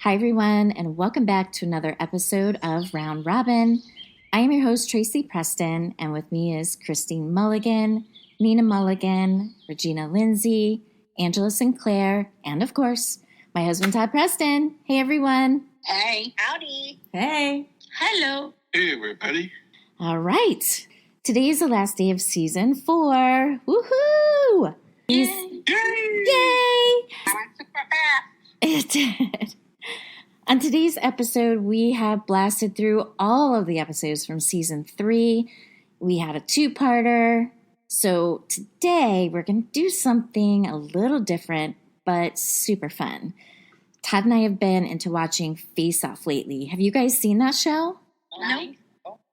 Hi, everyone, and welcome back to another episode of Round Robin. I am your host, Tracy Preston, and with me is Christine Mulligan, Nina Mulligan, Regina Lindsay, Angela Sinclair, and of course, my husband, Todd Preston. Hey, everyone. Hey. Howdy. Hey. Hello. Hey, everybody. All right. Today is the last day of season 4. Woohoo! Yay. Yay! That went super fast. It did. On today's episode, we have blasted through all of the episodes from season 3. We had a 2-parter. So today, we're going to do something a little different, but super fun. Todd and I have been into watching Face Off lately. Have you guys seen that show?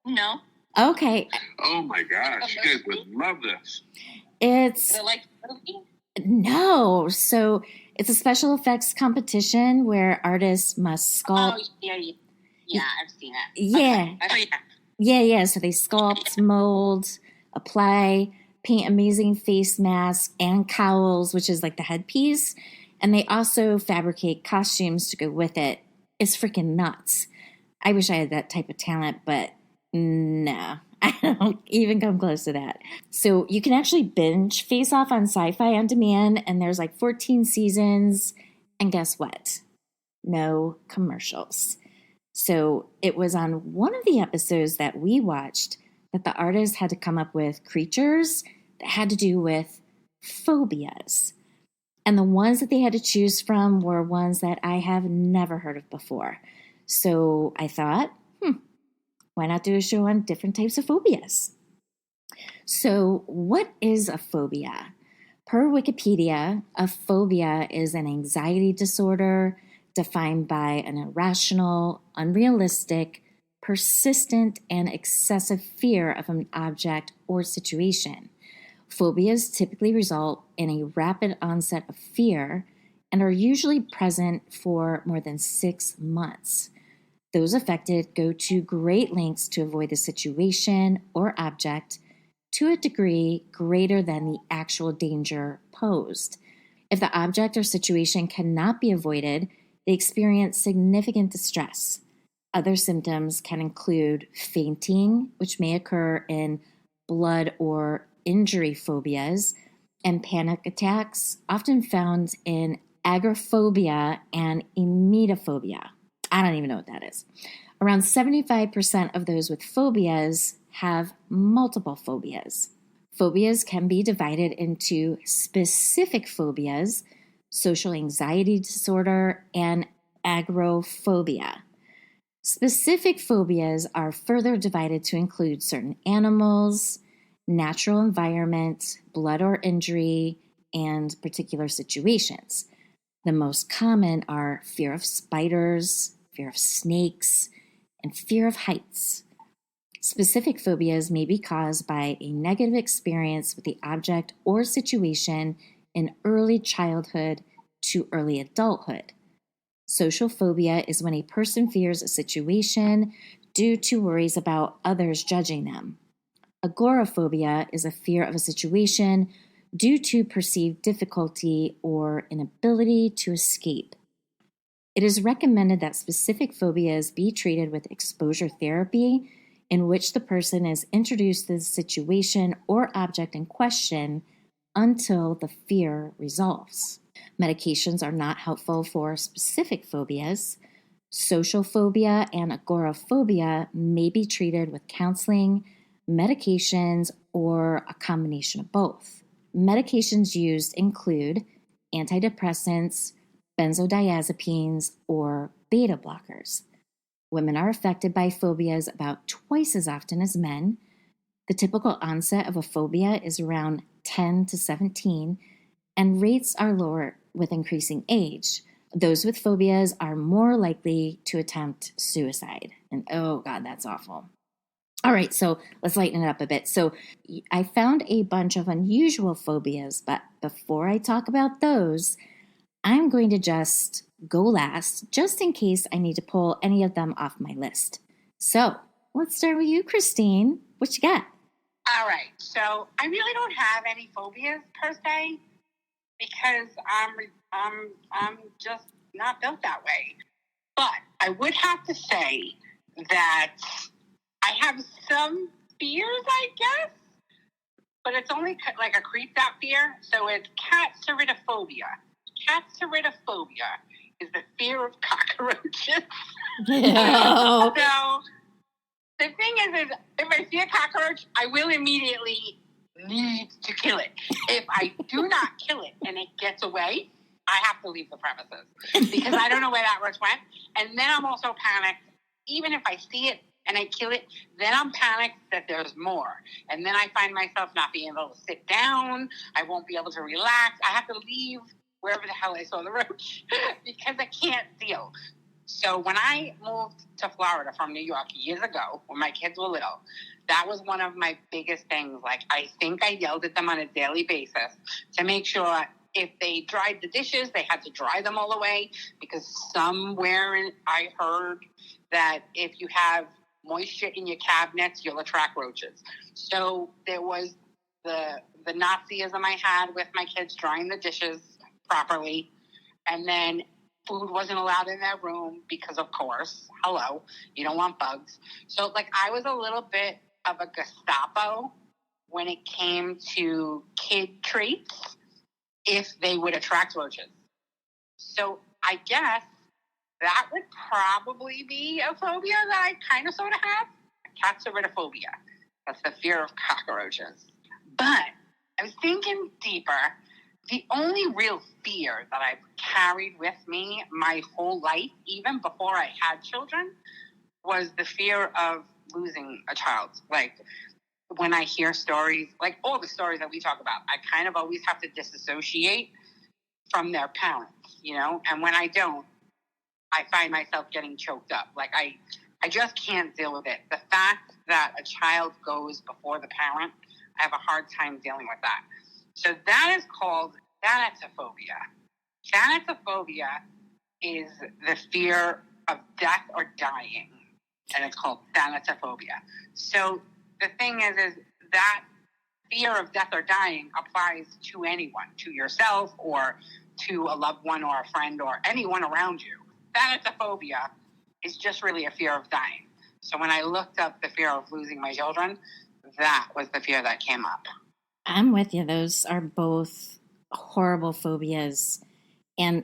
No. Okay. Oh, my gosh. You guys would love this. It's... Is it like a movie? No. So it's a special effects competition where artists must sculpt. Oh, yeah, I've seen it. Yeah. Okay. Oh, yeah. Yeah. So they sculpt, mold, apply, paint amazing face masks and cowls, which is like the headpiece. And they also fabricate costumes to go with it. It's freaking nuts. I wish I had that type of talent, but no, I don't even come close to that. So you can actually binge Face Off on Sci-Fi On Demand, and there's like 14 seasons. And guess what? No commercials. So it was on one of the episodes that we watched that the artist had to come up with creatures that had to do with phobias. And the ones that they had to choose from were ones that I have never heard of before. So I thought, why not do a show on different types of phobias? So what is a phobia? Per Wikipedia, a phobia is an anxiety disorder defined by an irrational, unrealistic, persistent, and excessive fear of an object or situation. Phobias typically result in a rapid onset of fear and are usually present for more than 6 months. Those affected go to great lengths to avoid the situation or object to a degree greater than the actual danger posed. If the object or situation cannot be avoided, they experience significant distress. Other symptoms can include fainting, which may occur in blood or injury phobias, and panic attacks, often found in agoraphobia and emetophobia. I don't even know what that is. Around 75% of those with phobias have multiple phobias. Phobias can be divided into specific phobias, social anxiety disorder, and agoraphobia. Specific phobias are further divided to include certain animals, natural environment, blood or injury, and particular situations. The most common are fear of spiders, fear of snakes, and fear of heights. Specific phobias may be caused by a negative experience with the object or situation in early childhood to early adulthood. Social phobia is when a person fears a situation due to worries about others judging them. Agoraphobia is a fear of a situation due to perceived difficulty or inability to escape. It is recommended that specific phobias be treated with exposure therapy, in which the person is introduced to the situation or object in question until the fear resolves. Medications are not helpful for specific phobias. Social phobia and agoraphobia may be treated with counseling, medications, or a combination of both. Medications used include antidepressants, benzodiazepines, or beta blockers. Women are affected by phobias about twice as often as men. The typical onset of a phobia is around 10 to 17, and rates are lower with increasing age. Those with phobias are more likely to attempt suicide. And oh God, that's awful. All right, so let's lighten it up a bit. So I found a bunch of unusual phobias, but before I talk about those, I'm going to just go last, just in case I need to pull any of them off my list. So let's start with you, Christine. What you got? All right. So I really don't have any phobias per se because I'm just not built that way. But I would have to say that I have some fears, I guess, but it's only like a creeped out fear. So it's catsteridophobia. Catsteridophobia is the fear of cockroaches. No. So the thing is if I see a cockroach, I will immediately need to kill it. If I do not kill it and it gets away, I have to leave the premises because I don't know where that roach went. And then I'm also panicked. Even if I see it and I kill it, then I'm panicked that there's more. And then I find myself not being able to sit down. I won't be able to relax. I have to leave wherever the hell I saw the roach because I can't deal. So when I moved to Florida from New York years ago, when my kids were little, that was one of my biggest things. Like, I think I yelled at them on a daily basis to make sure if they dried the dishes, they had to dry them all the way, because somewhere I heard that if you have moisture in your cabinets, you'll attract roaches. So there was the Nazism I had with my kids drying the dishes properly, and then food wasn't allowed in their room because, of course, hello, you don't want bugs. So, like, I was a little bit of a Gestapo when it came to kid treats if they would attract roaches. So I guess that would probably be a phobia that I kind of sort of have. Catseridophobia. That's the fear of cockroaches. But I was thinking deeper. The only real fear that I've carried with me my whole life, even before I had children, was the fear of losing a child. Like, when I hear stories, like all the stories that we talk about, I kind of always have to disassociate from their parents, you know? And when I don't, I find myself getting choked up. Like, I just can't deal with it. The fact that a child goes before the parent, I have a hard time dealing with that. So that is called thanatophobia. Thanatophobia is the fear of death or dying, and it's called thanatophobia. So the thing is that fear of death or dying applies to anyone, to yourself or to a loved one or a friend or anyone around you. Thanatophobia is just really a fear of dying. So when I looked up the fear of losing my children, that was the fear that came up. I'm with you. Those are both horrible phobias. And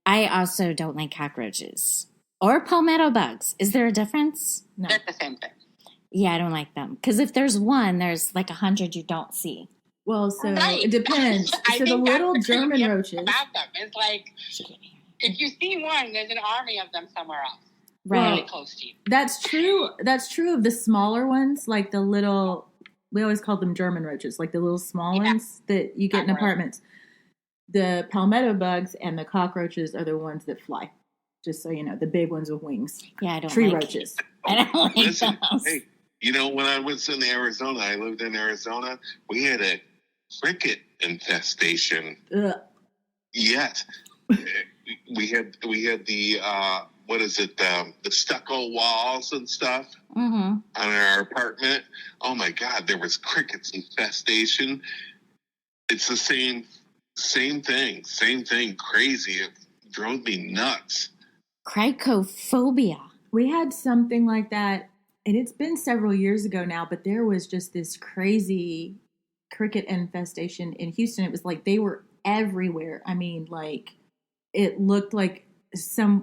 I also don't like cockroaches or palmetto bugs. Is there a difference? No. They're the same thing. Yeah, I don't like them. Because if there's one, there's like 100 you don't see. Well, so it depends. So the little German roaches. About them is like, if you see one, there's an army of them somewhere else. Right. Really close to you. That's true. That's true of the smaller ones, like the little, we always call them German roaches, like the little small ones that you get in apartments. The palmetto bugs and the cockroaches are the ones that fly. Just so you know, the big ones with wings. Yeah, I don't Tree like roaches. I don't like Listen, those. hey, you know, when I was in Arizona, I lived in Arizona, we had a cricket infestation. Ugh. Yes. we had the what is it, the stucco walls and stuff on our apartment. Oh my God, there was crickets infestation. It's the same thing, crazy. It drove me nuts. Cricophobia. We had something like that, and it's been several years ago now, but there was just this crazy cricket infestation in Houston. It was like they were everywhere. I mean, like, it looked like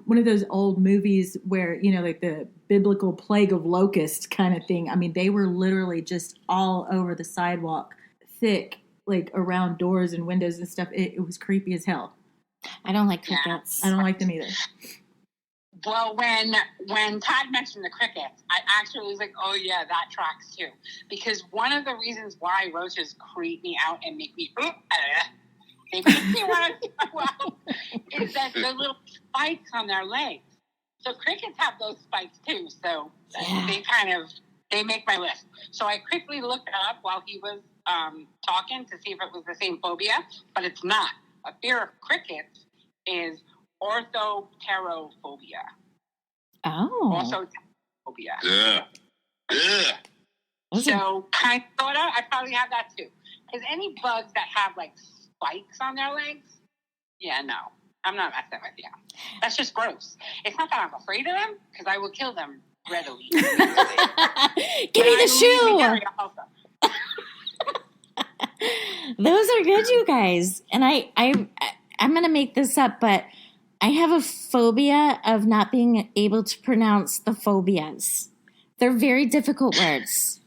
one of those old movies where, you know, like the biblical plague of locusts kind of thing. I mean, they were literally just all over the sidewalk, thick, like around doors and windows and stuff. It was creepy as hell. I don't like crickets. I don't like them either. Well, when Todd mentioned the crickets, I actually was like, oh yeah, that tracks too. Because one of the reasons why roaches creep me out and make me they make me want to throw up is that the little spikes on their legs. So crickets have those spikes too. So they make my list. So I quickly looked it up while he was talking to see if it was the same phobia, but it's not. A fear of crickets is orthopterophobia. Oh. Orthopterophobia. Yeah. So kind of, sort of, I probably have that too. Because any bugs that have like spikes on their legs, yeah, no. I'm not messing with you. That's just gross. It's not that I'm afraid of them, because I will kill them readily. Give me the shoe. Those are good, you guys. And I'm going to make this up, but I have a phobia of not being able to pronounce the phobias. They're very difficult words.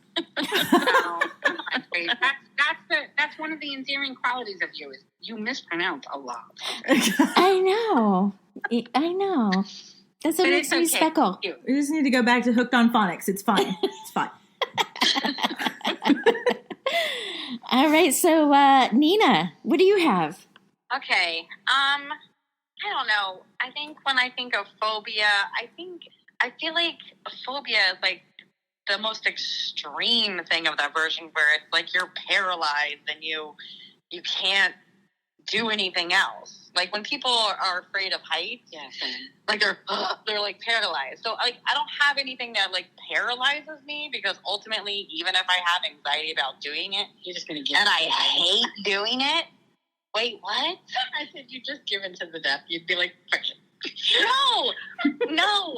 That's one of the endearing qualities of you, is you mispronounce a lot. I know. That's what makes me speckle. We just need to go back to Hooked on Phonics. It's fine. It's fine. All right, so Nina, what do you have? Okay, I don't know. I think when I think of phobia, I feel like a phobia is like the most extreme thing of that version, where it's like you're paralyzed and you can't do anything else. Like when people are afraid of heights, like they're like paralyzed. So like I don't have anything that like paralyzes me, because ultimately, even if I have anxiety about doing it, you're just gonna give and I hate doing it. Wait, what? I said you just give in to the death. You'd be like, no.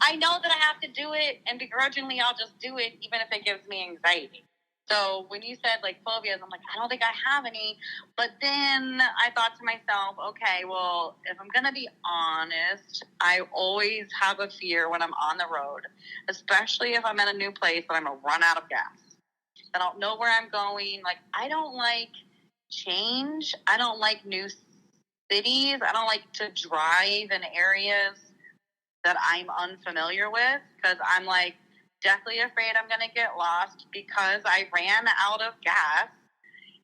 I know that I have to do it, and begrudgingly I'll just do it, even if it gives me anxiety. So when you said like phobias, I'm like, I don't think I have any. But then I thought to myself, okay, well, if I'm going to be honest, I always have a fear when I'm on the road, especially if I'm in a new place that I'm going to run out of gas. I don't know where I'm going. Like, I don't like change. I don't like new cities. I don't like to drive in areas that I'm unfamiliar with, because I'm like, deathly afraid I'm going to get lost because I ran out of gas,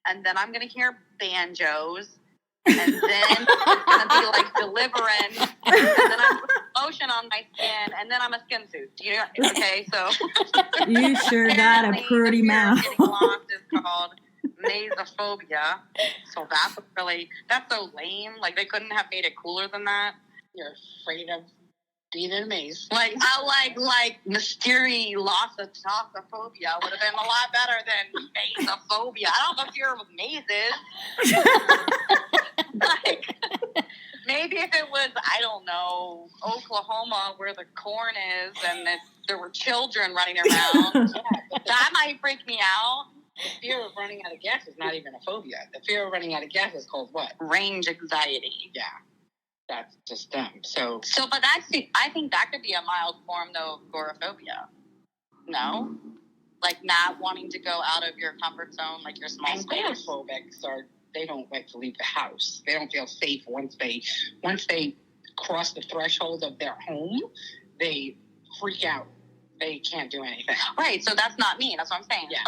and then I'm going to hear banjos, and then it's going to be like Deliverance, and then I'm lotion on my skin, and then I'm a skin suit. Okay, so you sure got a pretty mouth. Getting lost is called masophobia. So that's so lame. Like they couldn't have made it cooler than that. You're afraid of being in a maze. Like I like mysterious phobia would have been a lot better than masophobia. I don't know if you're with mazes. Like maybe if it was, I don't know, Oklahoma where the corn is and there were children running around, that might freak me out. The fear of running out of gas is not even a phobia. The fear of running out of gas is called what? Range anxiety. Yeah. That's just dumb. So, but I think that could be a mild form, though, of agoraphobia. No? Like not wanting to go out of your comfort zone, like your small space. Agoraphobics they don't like to leave the house. They don't feel safe once they cross the threshold of their home. They freak out. They can't do anything. Right, so that's not me. That's what I'm saying. Yeah.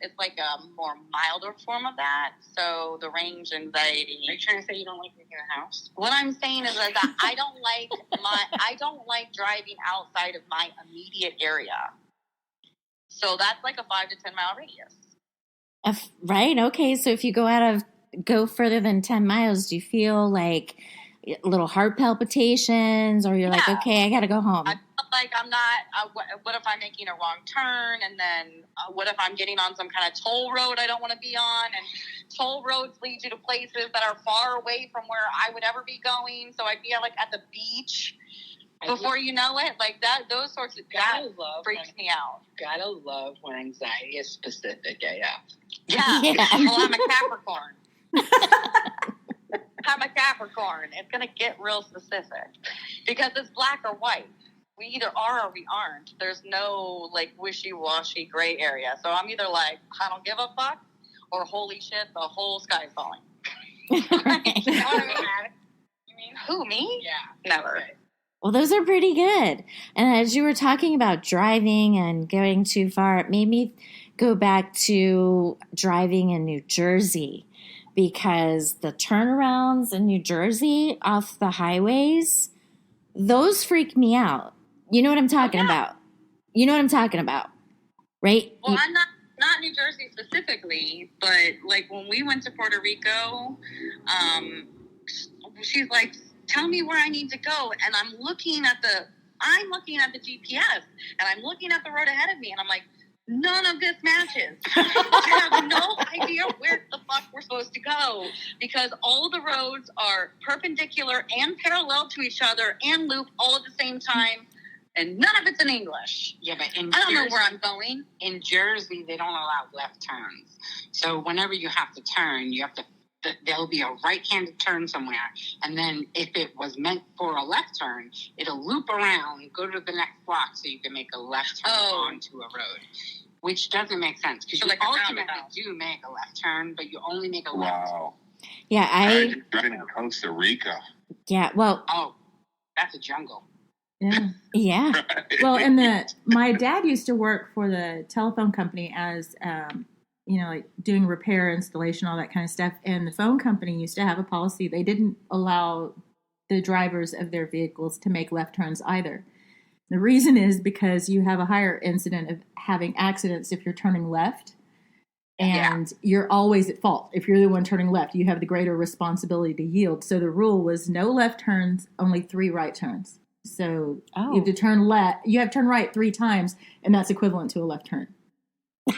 It's like a more milder form of that. So the range anxiety. Are you trying to say you don't like leaving the house? What I'm saying is that I don't like driving outside of my immediate area. So that's like a 5 to 10 mile radius. Right. Okay. So if you go further than 10 miles, do you feel like little heart palpitations, or you're like, okay, I got to go home? I feel like I'm not, what if I'm making a wrong turn? And then what if I'm getting on some kind of toll road I don't want to be on? And toll roads lead you to places that are far away from where I would ever be going. So I'd be like at the beach before you know it. Like that, those sorts of, that freaks me out. Gotta love when anxiety is specific, AF. Yeah. Well, I'm a Capricorn. I'm a Capricorn. It's going to get real specific because it's black or white. We either are or we aren't. There's no like wishy-washy gray area. So I'm either like, I don't give a fuck, or holy shit, the whole sky's falling. Right. You know what I mean? You mean who, me? Yeah. Never. Okay. Well, those are pretty good. And as you were talking about driving and going too far, it made me go back to driving in New Jersey, because the turnarounds in New Jersey off the highways, those freak me out. You know what I'm talking about? You know what I'm talking about, right? Well, I'm not New Jersey specifically, but like when we went to Puerto Rico, she's like, tell me where I need to go. And I'm looking at the GPS, and I'm looking at the road ahead of me, and I'm like, none of this matches. I have no idea where the fuck we're supposed supposed to go because all the roads are perpendicular and parallel to each other and loop all at the same time, and none of it's in English. Yeah, but I don't know where I'm going. In Jersey, they don't allow left turns. So whenever you have to turn, there'll be a right-handed turn somewhere. And then if it was meant for a left turn, it'll loop around, go to the next block so you can make a left turn onto a road. Which doesn't make sense because you ultimately do make a left turn, but you only make a left. Wow. Yeah, I'm driving in Costa Rica. Yeah, well. Oh, that's a jungle. Yeah. Yeah. Right. Well, and my dad used to work for the telephone company as, like doing repair, installation, all that kind of stuff. And the phone company used to have a policy. They didn't allow the drivers of their vehicles to make left turns either. The reason is because you have a higher incident of having accidents if you're turning left. And you're always at fault. If you're the one turning left, you have the greater responsibility to yield. So the rule was no left turns, only 3 right turns. So you have to turn left. You have to turn right 3 times, and that's equivalent to a left turn.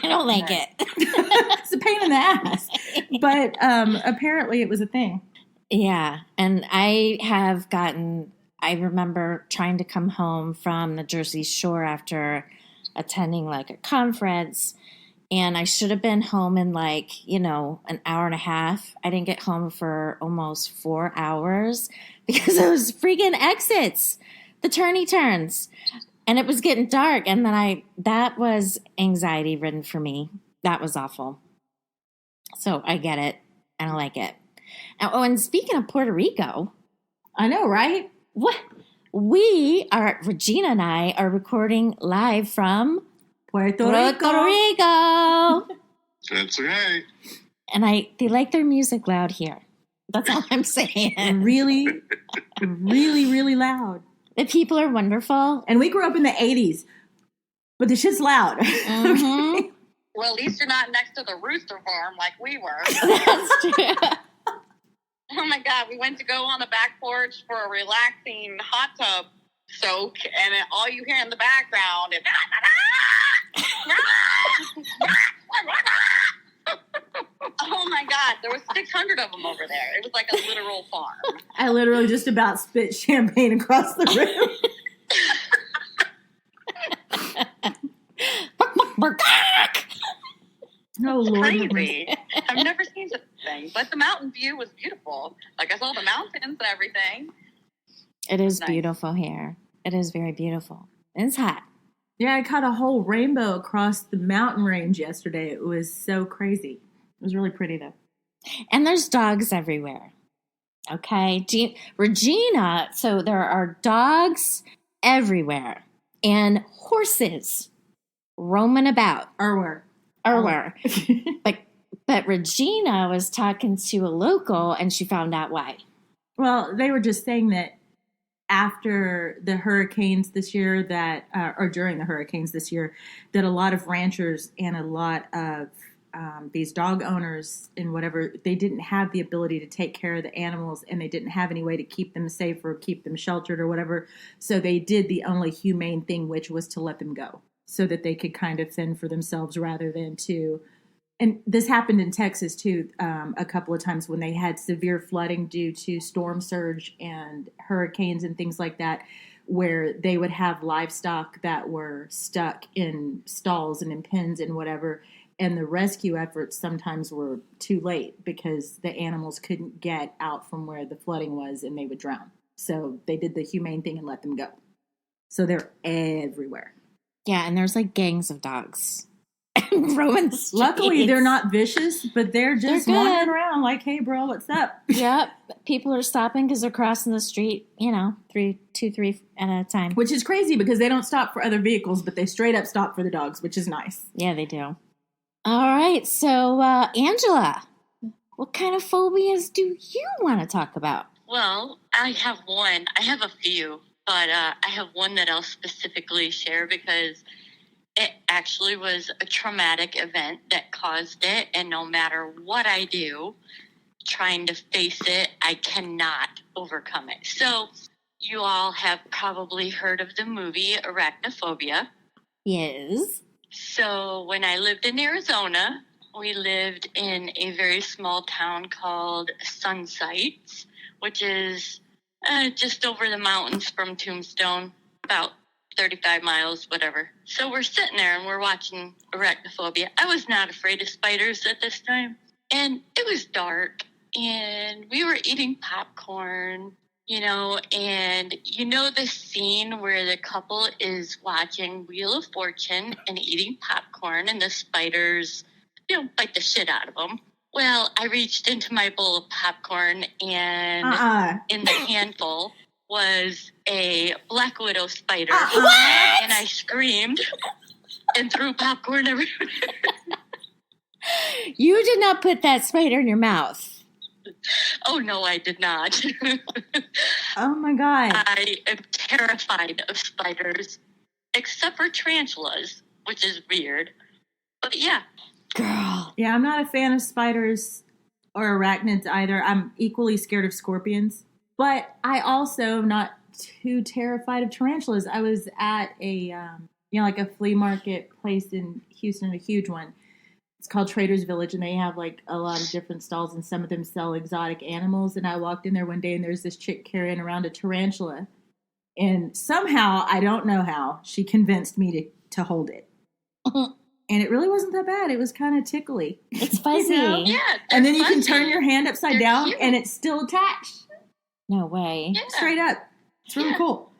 I don't like it. It's a pain in the ass. But apparently it was a thing. Yeah. And I remember trying to come home from the Jersey Shore after attending like a conference, and I should have been home in an hour and a half. I didn't get home for almost 4 hours because of those freaking exits, the turny turns. And it was getting dark, and then that was anxiety ridden for me. That was awful. So I get it. I don't like it. And speaking of Puerto Rico. I know, right? What? Regina and I are recording live from Puerto Rico. That's right. And they like their music loud here. That's all I'm saying. Really, really, really loud. The people are wonderful. And we grew up in the 80s, but the shit's loud. Mm-hmm. Well, at least you're not next to the rooster farm like we were. That's true. Oh my God, we went to go on the back porch for a relaxing hot tub soak, and all you hear in the background is oh my God, there was 600 of them over there. It was like a literal farm. I literally just about spit champagne across the room. Oh, Lord. Crazy. I've never seen such a thing. But the mountain view was beautiful. Like, I saw the mountains and everything. It is Nice. beautiful here. It is very beautiful. It's hot. Yeah, I caught a whole rainbow across the mountain range yesterday. It was so crazy. It was really pretty, though. And there's dogs everywhere. Okay. Regina, so there are dogs everywhere and horses roaming about. Erwer. But Regina was talking to a local and she found out why. Well, they were just saying that after the hurricanes this year or during the hurricanes this year, that a lot of ranchers and a lot of these dog owners and whatever, they didn't have the ability to take care of the animals and they didn't have any way to keep them safe or keep them sheltered or whatever. So they did the only humane thing, which was to let them go so that they could kind of fend for themselves rather than to. And this happened in Texas, too, a couple of times when they had severe flooding due to storm surge and hurricanes and things like that, where they would have livestock that were stuck in stalls and in pens and whatever. And the rescue efforts sometimes were too late because the animals couldn't get out from where the flooding was and they would drown. So they did the humane thing and let them go. So they're everywhere. Yeah, and there's like gangs of dogs roaming the streets. Luckily, they're not vicious, but they're just They're good. wandering around like, hey, bro, what's up? Yep. People are stopping because they're crossing the street, 3 at a time. Which is crazy because they don't stop for other vehicles, but they straight up stop for the dogs, which is nice. Yeah, they do. All right. So, Angela, what kind of phobias do you want to talk about? Well, I have one. I have a few, but I have one that I'll specifically share because it actually was a traumatic event that caused it. And no matter what I do, trying to face it, I cannot overcome it. So you all have probably heard of the movie Arachnophobia. Yes. So when I lived in Arizona, we lived in a very small town called Sunsites, which is just over the mountains from Tombstone, about 35 miles, whatever. So we're sitting there and we're watching Arachnophobia. I was not afraid of spiders at this time. And it was dark and we were eating popcorn, and this scene where the couple is watching Wheel of Fortune and eating popcorn and the spiders, bite the shit out of them. Well, I reached into my bowl of popcorn and in the handful was a black widow spider. And I screamed and threw popcorn everywhere. You did not put that spider in your mouth. Oh, no, I did not. Oh, my God. I am terrified of spiders, except for tarantulas, which is weird. But yeah. Girl. Yeah, I'm not a fan of spiders or arachnids either. I'm equally scared of scorpions. But I also am not too terrified of tarantulas. I was at a, like a flea market place in Houston, a huge one. It's called Trader's Village, and they have like a lot of different stalls, and some of them sell exotic animals. And I walked in there one day, and there's this chick carrying around a tarantula. And somehow, I don't know how, she convinced me to hold it. And it really wasn't that bad. It was kind of tickly. It's fuzzy. Yeah. And then you fuzzy. can turn your hand upside down, cute. and it's still attached. No way. Yeah. Straight up. It's really cool.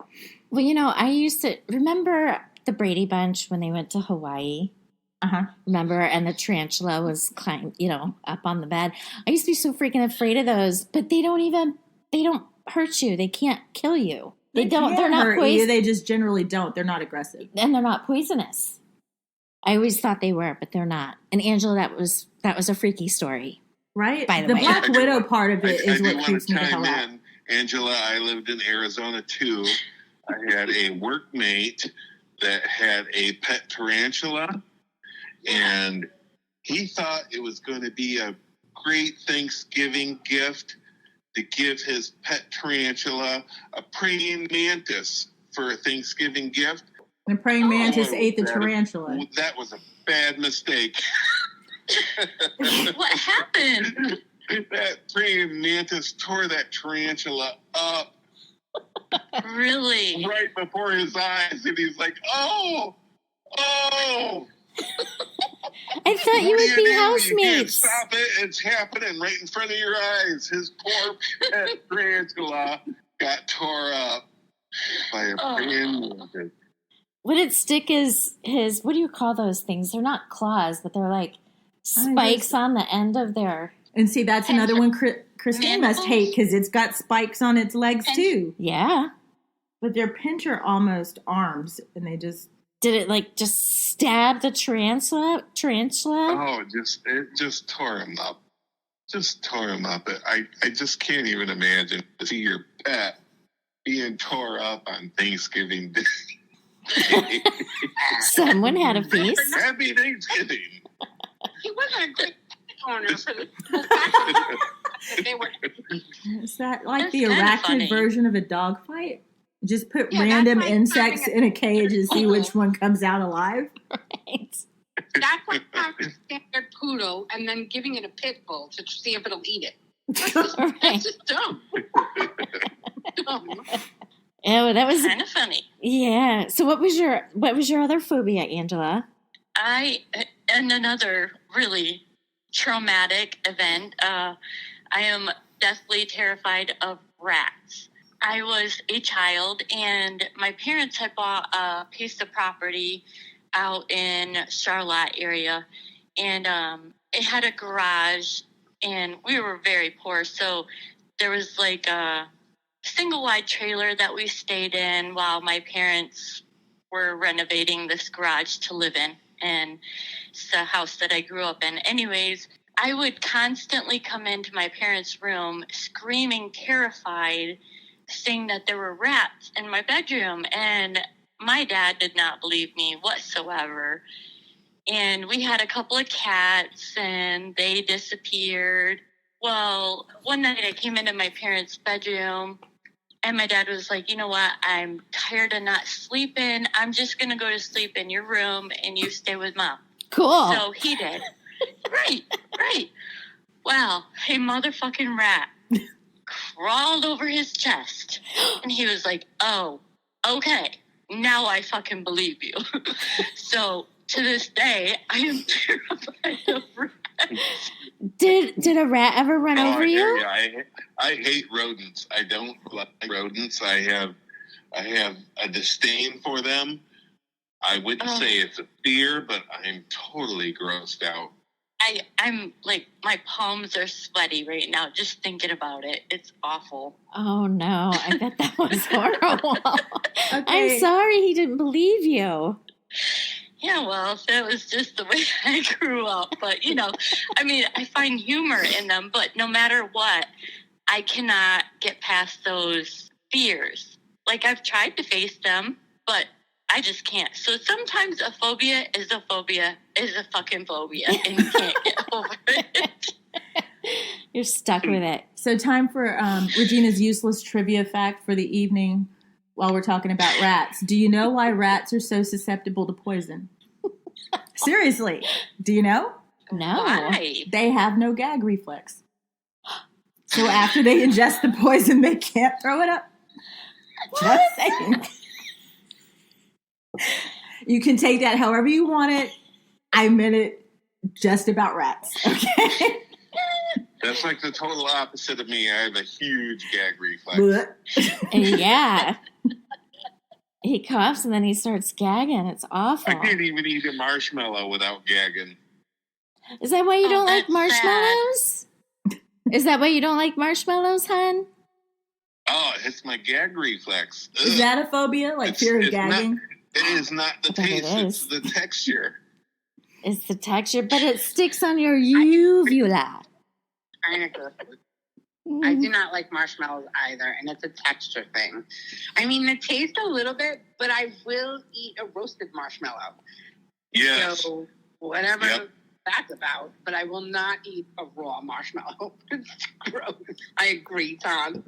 Well, I used to remember the Brady Bunch when they went to Hawaii. Remember? And the tarantula was up on the bed. I used to be so freaking afraid of those, but they don't hurt you. They can't kill you. They're not poisonous. They just generally don't. They're not aggressive. And they're not poisonous. I always thought they were, but they're not. And Angela, that was a freaky story. Right? By the way. Black Widow part of it is I what creeps me the hell out. Angela, I lived in Arizona too. I had a workmate that had a pet tarantula, and he thought it was going to be a great Thanksgiving gift to give his pet tarantula a praying mantis for a Thanksgiving gift. The praying mantis ate the tarantula. That was a bad mistake. What happened? That praying mantis tore that tarantula up. Really? Right before his eyes, and he's like, oh! I thought you would be housemates. Stop it, it's happening right in front of your eyes. His poor pet tarantula got tore up by a praying mantis. Would it stick his, what do you call those things? They're not claws, but they're like spikes on the end of their... And see, that's another one Christine must hate, because it's got spikes on its legs too. Yeah. But they're pincher almost arms, and they just... Did it just stab the tarantula? Oh, it just tore him up. Just tore him up. I just can't even imagine to see your pet being tore up on Thanksgiving Day. Someone had a feast. Happy Thanksgiving. He wasn't a good owner for the fact they were. Is that like That's the kinda arachnid funny. version of a dog fight? Just put Yeah, random that's like insects having in a cage and see which one comes out alive. Right. That's like having a standard poodle and then giving it a pit bull to see if it'll eat it. Right. That's just dumb. Dumb. Oh, that was Kind of funny. yeah. So what was your other phobia, Angela? And another really traumatic event, I am deathly terrified of rats. I was a child, and my parents had bought a piece of property out in Charlotte area, and it had a garage, and we were very poor, so there was like a single wide trailer that we stayed in while my parents were renovating this garage to live in, and it's the house that I grew up in. Anyways, I would constantly come into my parents' room screaming, terrified, saying that there were rats in my bedroom, and my dad did not believe me whatsoever. And we had a couple of cats, and they disappeared. Well, one night I came into my parents' bedroom, and my dad was like, you know what, I'm tired of not sleeping. I'm just going to go to sleep in your room, and you stay with Mom. Cool. So he did. Right. Well, a motherfucking rat crawled over his chest, and he was like, "Oh, okay, now I fucking believe you." So to this day, I am terrified of rats. Did a rat ever run over I hear you? ya. I hate rodents. I don't like rodents. I have a disdain for them. I wouldn't say it's a fear, but I'm totally grossed out. I'm like, my palms are sweaty right now just thinking about it. It's awful. Oh no, I bet that was horrible. Okay. I'm sorry he didn't believe you. Yeah, well, that was just the way I grew up. But, I mean, I find humor in them, but no matter what, I cannot get past those fears. Like, I've tried to face them, but I just can't. So sometimes a phobia is a fucking phobia, and you can't get over it. You're stuck with it. So time for Regina's useless trivia fact for the evening while we're talking about rats. Do you know why rats are so susceptible to poison? Seriously. Do you know? No. Why? They have no gag reflex. So after they ingest the poison, they can't throw it up. Just saying. You can take that however you want it. I meant it just about rats. Okay? That's like the total opposite of me. I have a huge gag reflex. Yeah. He coughs and then he starts gagging. It's awful. I can't even eat a marshmallow without gagging. Is that why you don't like that's marshmallows? Is that why you don't like marshmallows, hun? Oh, it's my gag reflex. Ugh. Is that a phobia? Like fear of gagging? It is not the I bet it taste, it's is. the texture. It's the texture, but it sticks on your uvula. I do not like marshmallows either, and it's a texture thing. I mean, it tastes a little bit, but I will eat a roasted marshmallow. Yes. So whatever that's about, but I will not eat a raw marshmallow. It's gross. I agree, Tom.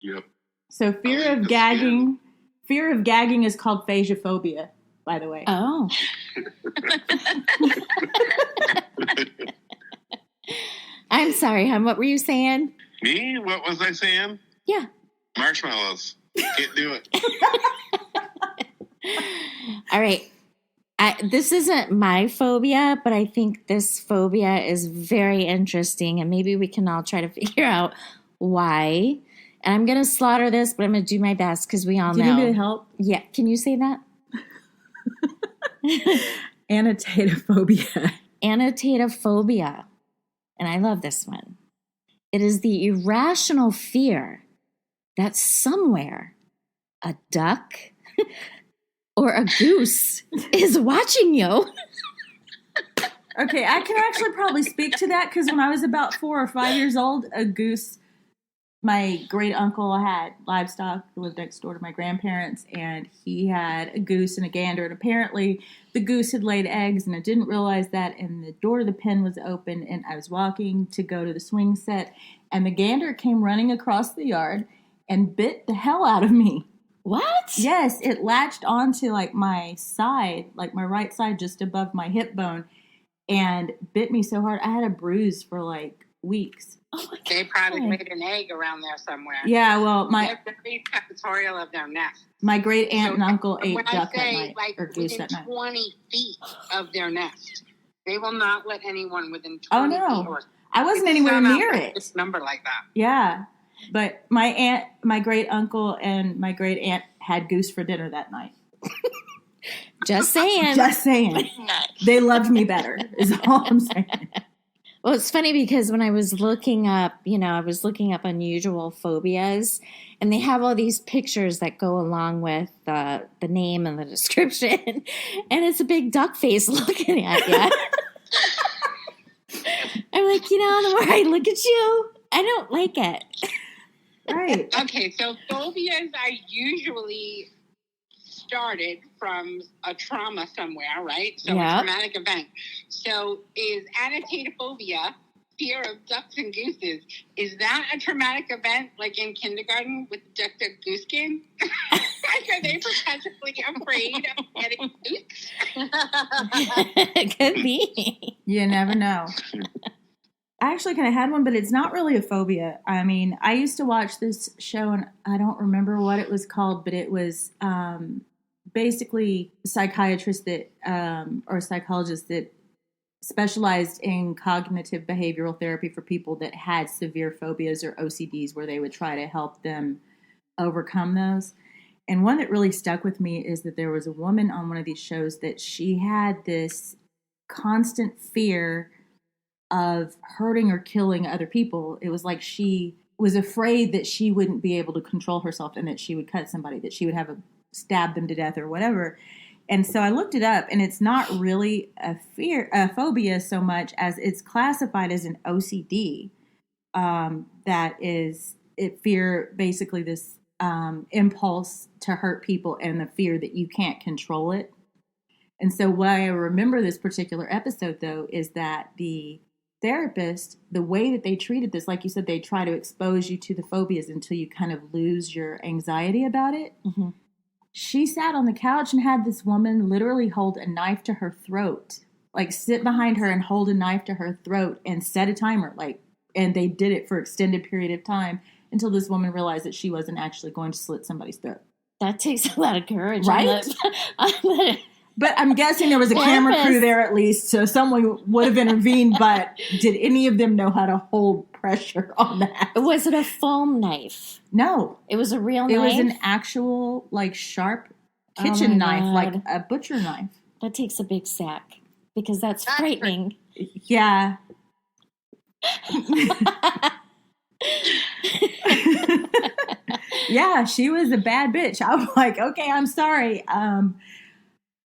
Yep. So fear of gagging is called phagophobia, by the way. Oh. I'm sorry, hon. What were you saying? Me? What was I saying? Yeah. Marshmallows. Can't do it. All right. This isn't my phobia, but I think this phobia is very interesting, and maybe we can all try to figure out why. And I'm going to slaughter this, but I'm going to do my best because we all know. Do you need me to help? Yeah. Can you say that? Annotatephobia. Annotatephobia. And I love this one. It is the irrational fear that somewhere a duck or a goose is watching you. Okay, I can actually probably speak to that because when I was about 4 or 5 years old, a goose, my great uncle had livestock, who lived next door to my grandparents, and he had a goose and a gander, and apparently the goose had laid eggs, and I didn't realize that, and the door to the pen was open, and I was walking to go to the swing set, and the gander came running across the yard and bit the hell out of me. What? Yes, it latched onto like my side, like my right side just above my hip bone, and bit me so hard I had a bruise for like weeks. Oh my God. They probably laid an egg around there somewhere. Yeah, well, They're very territorial of their nest. my great aunt and uncle ate When duck I say, that night, like, or goose within that night. 20 feet of their nest, they will not let anyone within 20 Oh, feet. no. Or I wasn't anywhere somehow near like it. This number like that. Yeah, but my great uncle and my great aunt had goose for dinner that night. Just saying. Just saying. Nice. They loved me better, is all I'm saying. Well, it's funny because when I was looking up, unusual phobias, and they have all these pictures that go along with the name and the description, and it's a big duck face looking at you. I'm like, the more I look at you, I don't like it. Right. Okay, so phobias are usually started from a trauma somewhere, right? So Yeah. a traumatic event. So is annotatephobia, fear of ducks and gooses, is that a traumatic event like in kindergarten with the duck goose game? I Like, are they perpetually afraid of getting nuked? It could be. You never know. I actually kind of had one, but it's not really a phobia. I mean, I used to watch this show, and I don't remember what it was called, but it was basically psychiatrists that or psychologists that specialized in cognitive behavioral therapy for people that had severe phobias or OCDs, where they would try to help them overcome those. And one that really stuck with me is that there was a woman on one of these shows that she had this constant fear of hurting or killing other people. It was like she was afraid that she wouldn't be able to control herself and that she would cut somebody, that she would have stab them to death or whatever. And so I looked it up, and it's not really a phobia so much as it's classified as an OCD. That is, it fear basically this impulse to hurt people and the fear that you can't control it. And so why I remember this particular episode, though, is that the therapist, the way that they treated this, like you said, they try to expose you to the phobias until you kind of lose your anxiety about it. Mm-hmm. She sat on the couch and had this woman literally hold a knife to her throat, like sit behind her and hold a knife to her throat and set a timer, and they did it for extended period of time until this woman realized that she wasn't actually going to slit somebody's throat. That takes a lot of courage. Right? But I'm guessing there was a camera crew there at least, so someone would have intervened, but did any of them know how to hold pressure on that? Was it a foam knife? No. It was a real knife? It was an actual, sharp kitchen knife, God. like a butcher knife. That takes a big sack, because that's frightening. Yeah. Yeah, she was a bad bitch. I was like, okay, I'm sorry.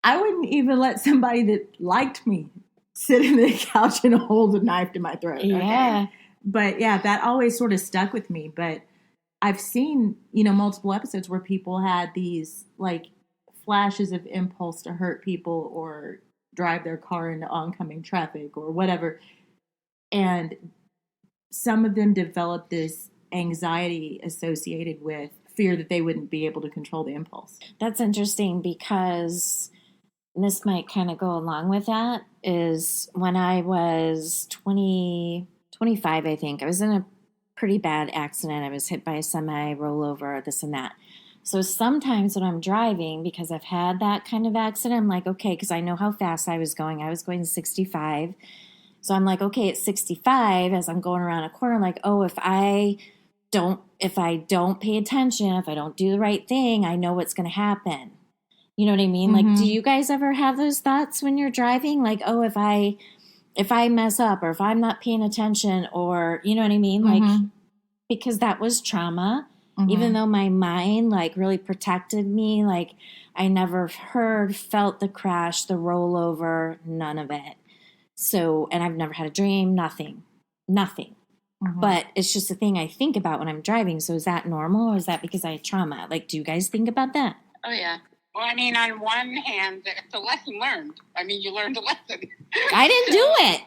I wouldn't even let somebody that liked me sit in the couch and hold a knife to my throat. Yeah. Okay? But yeah, that always sort of stuck with me. But I've seen, multiple episodes where people had these flashes of impulse to hurt people or drive their car into oncoming traffic or whatever. And some of them developed this anxiety associated with fear that they wouldn't be able to control the impulse. That's interesting, because this might kind of go along with that, is when I was 25, I think, I was in a pretty bad accident. I was hit by a semi, rollover, this and that. So sometimes when I'm driving, because I've had that kind of accident, I'm like, okay, because I know how fast I was going. I was going 65. So I'm like, okay, at 65, as I'm going around a corner, I'm like, oh, if I don't pay attention, if I don't do the right thing, I know what's going to happen. You know what I mean? Mm-hmm. Like, do you guys ever have those thoughts when you're driving? Like, oh, if I mess up, or if I'm not paying attention, or, you know what I mean? Mm-hmm. Like, because that was trauma, mm-hmm. even though my mind really protected me, I never felt the crash, the rollover, none of it. So, and I've never had a dream, nothing. Mm-hmm. But it's just a thing I think about when I'm driving. So is that normal, or is that because I had trauma? Do you guys think about that? Oh, yeah. Well, I mean, on one hand, it's a lesson learned. I mean, you learned a lesson. I didn't do it.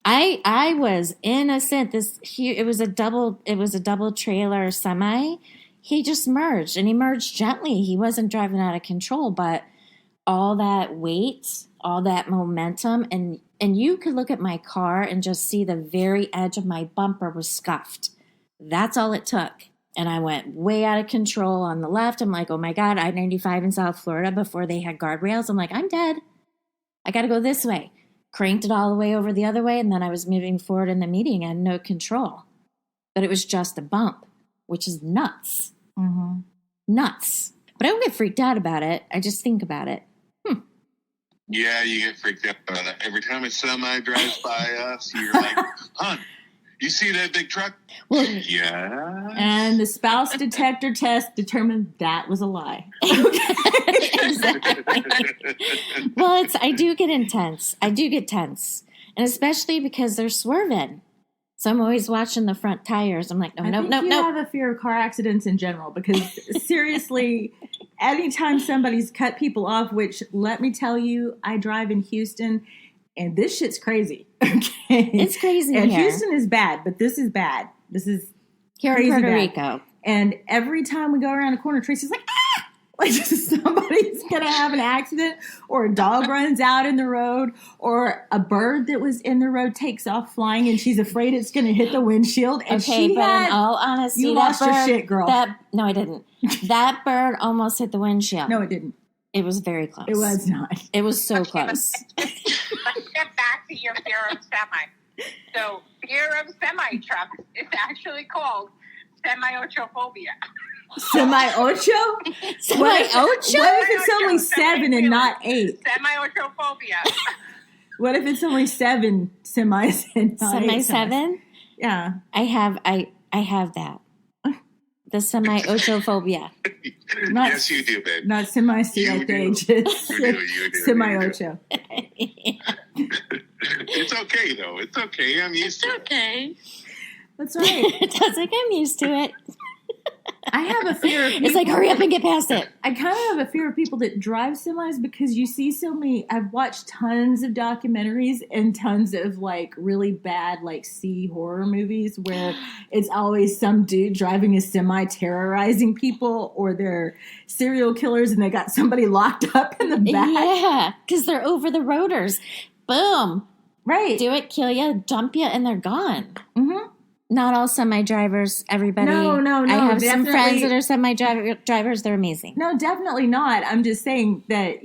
I was innocent. It was a double trailer semi. He just merged, and he merged gently. He wasn't driving out of control, but all that weight, all that momentum, and you could look at my car and just see the very edge of my bumper was scuffed. That's all it took. And I went way out of control on the left. I'm like, oh my God, I-95 in South Florida before they had guardrails. I'm like, I'm dead. I got to go this way. Cranked it all the way over the other way. And then I was moving forward in the meeting. I had no control. But it was just a bump, which is nuts. Mm-hmm. Nuts. But I don't get freaked out about it. I just think about it. Yeah, you get freaked out about it. Every time a semi drives by us, you're like, hon, you see that big truck? Well, yeah. And the spouse detector test determined that was a lie. Exactly. Well, I do get intense. I do get tense. And especially because they're swerving. So I'm always watching the front tires. I'm like, no. You have a fear of car accidents in general, because seriously, anytime somebody's cut people off, which, let me tell you, I drive in Houston, and this shit's crazy. Okay, it's crazy. And here. Houston is bad, but this is bad. This is here crazy in Puerto bad. Rico. And every time we go around a corner, Tracy's like, ah! Like somebody's gonna have an accident, or a dog runs out in the road, or a bird that was in the road takes off flying, and she's afraid it's gonna hit the windshield. And okay, but in all honesty, you lost your shit, girl. No, I didn't. That bird almost hit the windshield. No, it didn't. It was very close. It was not. It was so close. Let's get back to your fear of semi. So, fear of semi trucks is actually called semi-ochophobia. Semi-ocho? Semi-ocho? What if it's only 7 and not 8? Semi-ochophobia. What if it's only 7 semis and not 8 Semi-7? semis? Yeah. I have that. The semi-ochophobia. Yes, you do, babe. Not semi-CFA, just You do. semi-ocho. It's okay, though. It's okay. I'm used to it. Okay. That's right. That's like I'm used to it. I have a fear of people. It's like, hurry up and get past it. I kind of have a fear of people that drive semis because you see so many. I've watched tons of documentaries and tons of like really bad like C horror movies where it's always some dude driving a semi terrorizing people, or they're serial killers and they got somebody locked up in the back. Yeah, because they're over the rotors. Boom. Right. Do it, kill you, dump you, and they're gone. Mm-hmm. Not all semi-drivers, everybody. No. I have some definitely. friends that are semi-drivers. They're amazing. No, definitely not. I'm just saying that,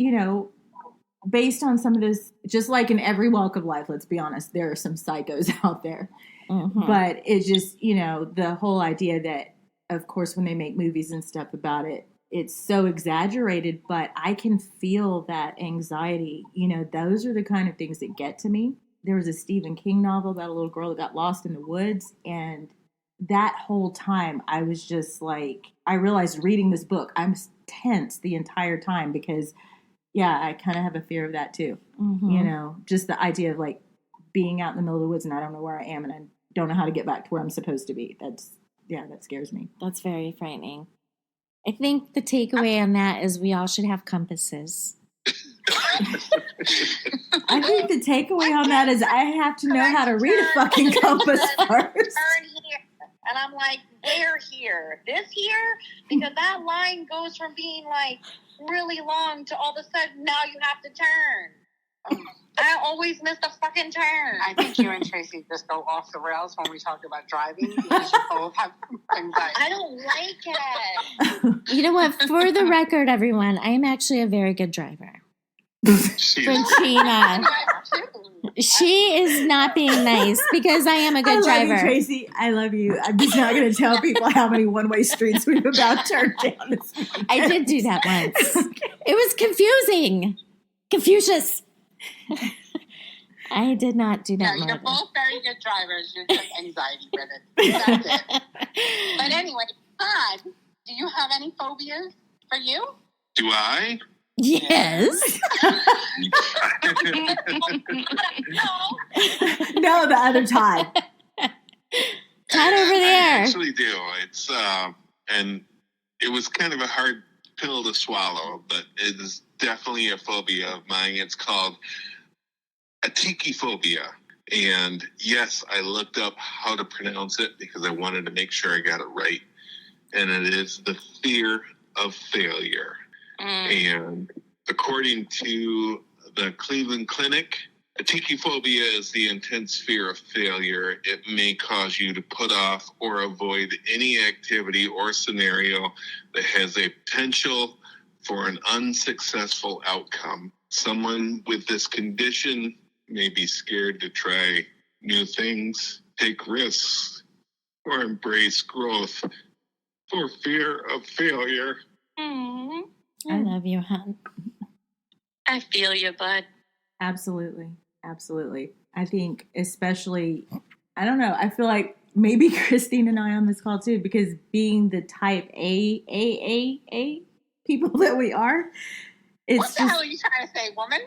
based on some of this, just like in every walk of life, let's be honest, there are some psychos out there. Mm-hmm. But it's just, the whole idea that, of course, when they make movies and stuff about it, it's so exaggerated, but I can feel that anxiety. Those are the kind of things that get to me. There was a Stephen King novel about a little girl that got lost in the woods. And that whole time, I was just like, I realized reading this book, I'm tense the entire time because, I kind of have a fear of that too. Mm-hmm. Just the idea of like being out in the middle of the woods and I don't know where I am and I don't know how to get back to where I'm supposed to be. That scares me. That's very frightening. I think the takeaway on that is we all should have compasses. I think the takeaway on that is I have to know how to read a fucking compass first. Turn here. And I'm like, where here? This here? Because that line goes from being like really long to all of a sudden now you have to turn. I always miss the fucking turn. I think you and Tracy just go off the rails when we talk about driving because you both have anxiety. I don't like it. You know what? For the record, everyone, I am actually a very good driver. Frenchina. She is not being nice because I am a good driver. I love you, Tracy. I love you. I'm just not going to tell people how many one-way streets we've about turned down this weekend. I did do that once. Okay. It was confusing. Confucius. I did not do that. No, you're both very good drivers. You're just anxiety ridden. That's it. But anyway, Todd, do you have any phobias for you? Do I? Yes. No, the other Todd. Todd over there. I actually do. It's and it was kind of a hard pill to swallow, but it is definitely a phobia of mine. It's called atikiphobia. And yes, I looked up how to pronounce it because I wanted to make sure I got it right. And it is the fear of failure. And according to the Cleveland Clinic, atikiphobia is the intense fear of failure. It may cause you to put off or avoid any activity or scenario that has a potential for an unsuccessful outcome. Someone with this condition may be scared to try new things, take risks, or embrace growth for fear of failure. Mm-hmm. I love you, hon. I feel you, bud. Absolutely. I think especially, I don't know, I feel like maybe Christine and I on this call too, because being the type A people that we are, it's what the hell are you trying to say, woman?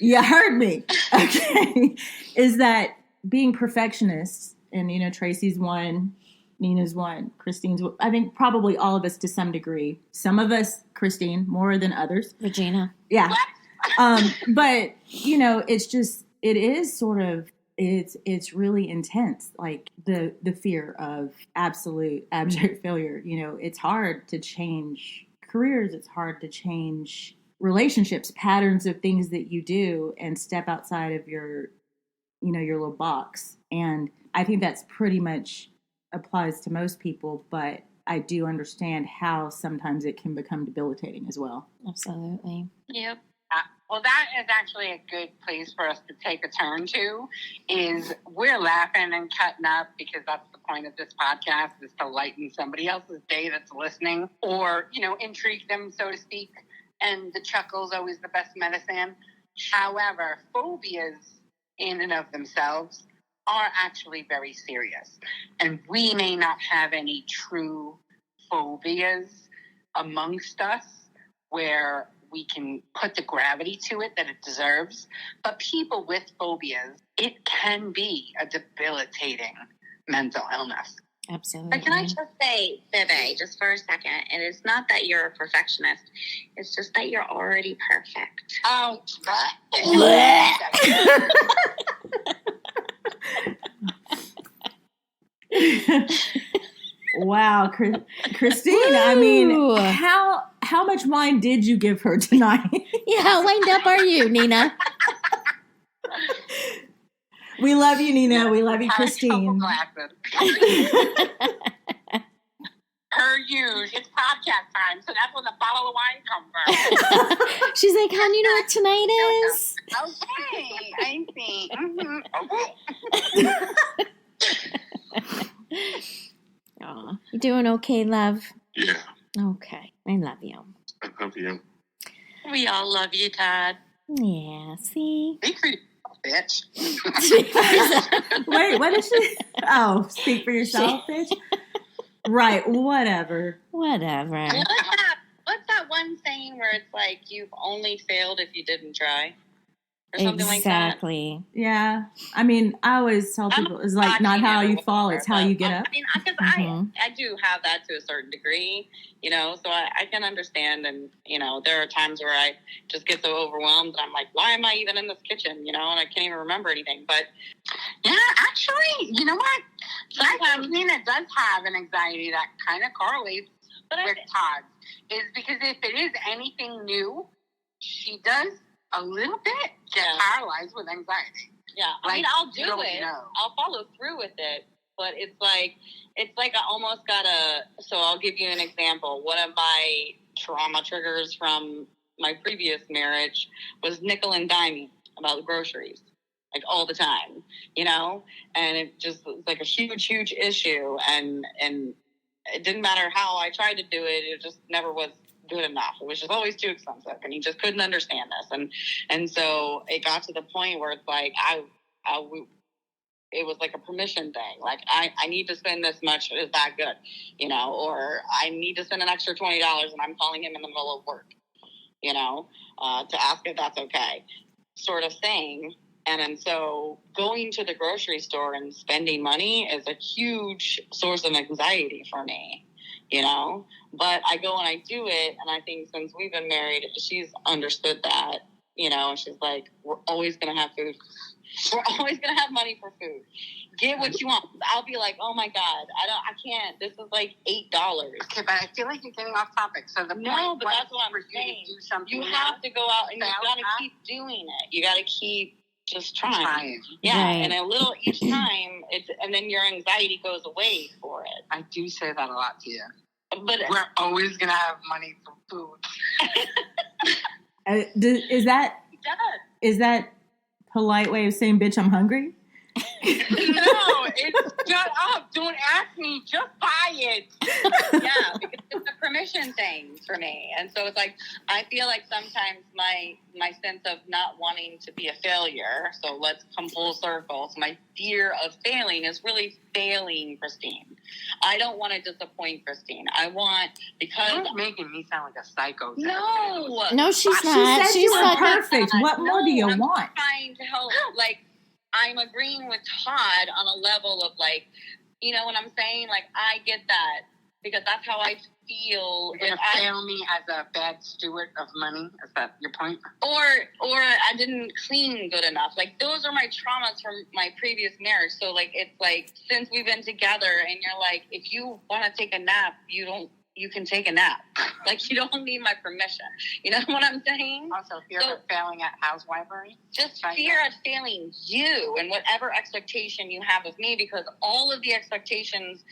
You heard me. Okay. Is that being perfectionists, and Tracy's one, Nina's one, Christine's one. I think probably all of us to some degree. Some of us, Christine, more than others. Regina. Yeah. But, it's just, it is sort of, it's really intense. Like the fear of absolute abject failure. It's hard to change careers, it's hard to change relationships, patterns of things that you do, and step outside of your, your little box. And I think that's pretty much applies to most people, but I do understand how sometimes it can become debilitating as well. Absolutely. Yep. Well, that is actually a good place for us to take a turn to, is we're laughing and cutting up because that's the point of this podcast, is to lighten somebody else's day that's listening, or, intrigue them, so to speak. And the chuckle's always the best medicine. However, phobias in and of themselves are actually very serious. And we may not have any true phobias amongst us where we can put the gravity to it that it deserves. But people with phobias, it can be a debilitating mental illness. Absolutely. But can I just say, Bebe, just for a second, and it's not that you're a perfectionist, it's just that you're already perfect. Oh, Wow, Christine, I mean, how much wine did you give her tonight? Yeah, how wind up are you, Nina? We love you, Nina. We love you, Christine. Per use, it's podcast time, so that's when the bottle of wine comes from. She's like, hon, you know what tonight is? Okay, I see. Mm-hmm. Okay. Aw, you doing okay, love? Yeah, Okay, I love you. I love you. We all love you, Todd. Yeah, see? Speak for yourself, bitch. Wait, what is she? Oh, speak for yourself, bitch. Right, whatever. Whatever. What's that one saying where it's like you've only failed if you didn't try? Or something like that? Exactly. Yeah. I mean, I always tell people, it's like not how you fall, it's how you get up. I mean, because Mhm. I do have that to a certain degree, so I can understand. And, there are times where I just get so overwhelmed and I'm like, why am I even in this kitchen, and I can't even remember anything. But Yeah, actually, you know what? Sometimes Nina does have an anxiety that kind of correlates with Todd's. Is because if it is anything new, she does a little bit get paralyzed with anxiety. Yeah, I mean, I'll do it. I'll follow through with it. But it's like I almost so I'll give you an example. One of my trauma triggers from my previous marriage was nickel and diming about groceries, like all the time, and it just was like a huge, huge issue. And it didn't matter how I tried to do it. It just never was good enough. It was just always too expensive, and he just couldn't understand this. And so it got to the point where it's like it was like a permission thing. Like I need to spend this much. Is that good? Or I need to spend an extra $20, and I'm calling him in the middle of work, to ask if that's okay, sort of thing. And so going to the grocery store and spending money is a huge source of anxiety for me, but I go and I do it. And I think since we've been married, she's understood that, and she's like, we're always going to have food. We're always going to have money for food. Get what you want. I'll be like, oh my God, I can't. This is like $8. Okay, but I feel like you're getting off topic. So but that's what I'm saying. You have to go out and you got to keep doing it. You got to keep just trying. Yeah, right. And a little each time, and then your anxiety goes away for it. I do say that a lot to you. But we're always going to have money for food. Is that polite way of saying, bitch, I'm hungry? No, it's shut up. Don't ask me. Just buy it. Yeah, because it's a permission thing for me. And so it's like, I feel like sometimes my sense of not wanting to be a failure, so let's come full circle. So my fear of failing is really failing Christine. I don't want to disappoint Christine. Because you're making me sound like a psycho. No, she's not. She said you were perfect. What more do you want? I'm trying to help. Like, I'm agreeing with Todd on a level of like, you know what I'm saying? Like, I get that because that's how I feel. You're gonna fail me as a bad steward of money? Is that your point? Or I didn't clean good enough. Like, those are my traumas from my previous marriage. So like, it's like, since we've been together and you're like, if you want to take a nap, you don't you can take a nap. Like, you don't need my permission. You know what I'm saying? Also, fear of failing at housewifery. Just fear of failing you and whatever expectation you have of me, because all of the expectations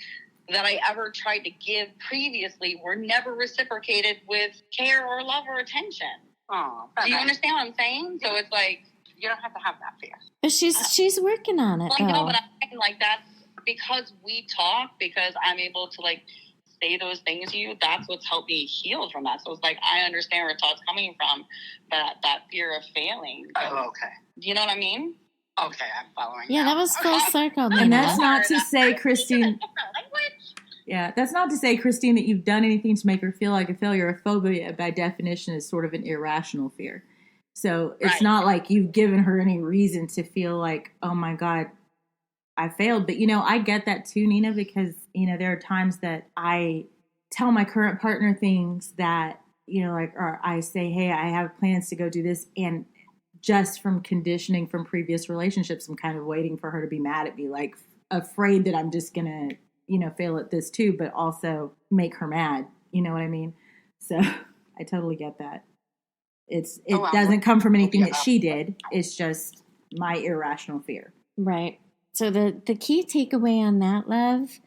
that I ever tried to give previously were never reciprocated with care or love or attention. Oh, do you understand what I'm saying? So it's like, you don't have to have that fear. But she's working on it. Well, I know, but I'm saying, like, that's because we talk, because I'm able to, like, say those things to you. That's what's helped me heal from that. So it's like, I understand where Todd's coming from, that fear of failing. Oh, okay. Do you know what I mean? Okay, I'm following. Yeah, that was full circle. And that's not to say, Christine. Yeah, that's not to say, Christine, that you've done anything to make her feel like a failure. A phobia, by definition, is sort of an irrational fear. So it's not like you've given her any reason to feel like, oh my God, I failed. But, I get that too, Nina, because, there are times that I tell my current partner things that, or I say, hey, I have plans to go do this. And just from conditioning from previous relationships, I'm kind of waiting for her to be mad at me, like afraid that I'm just going to, fail at this too, but also make her mad. You know what I mean? So I totally get that. It doesn't come from anything that she did. It's just my irrational fear. Right. So the key takeaway on that, love,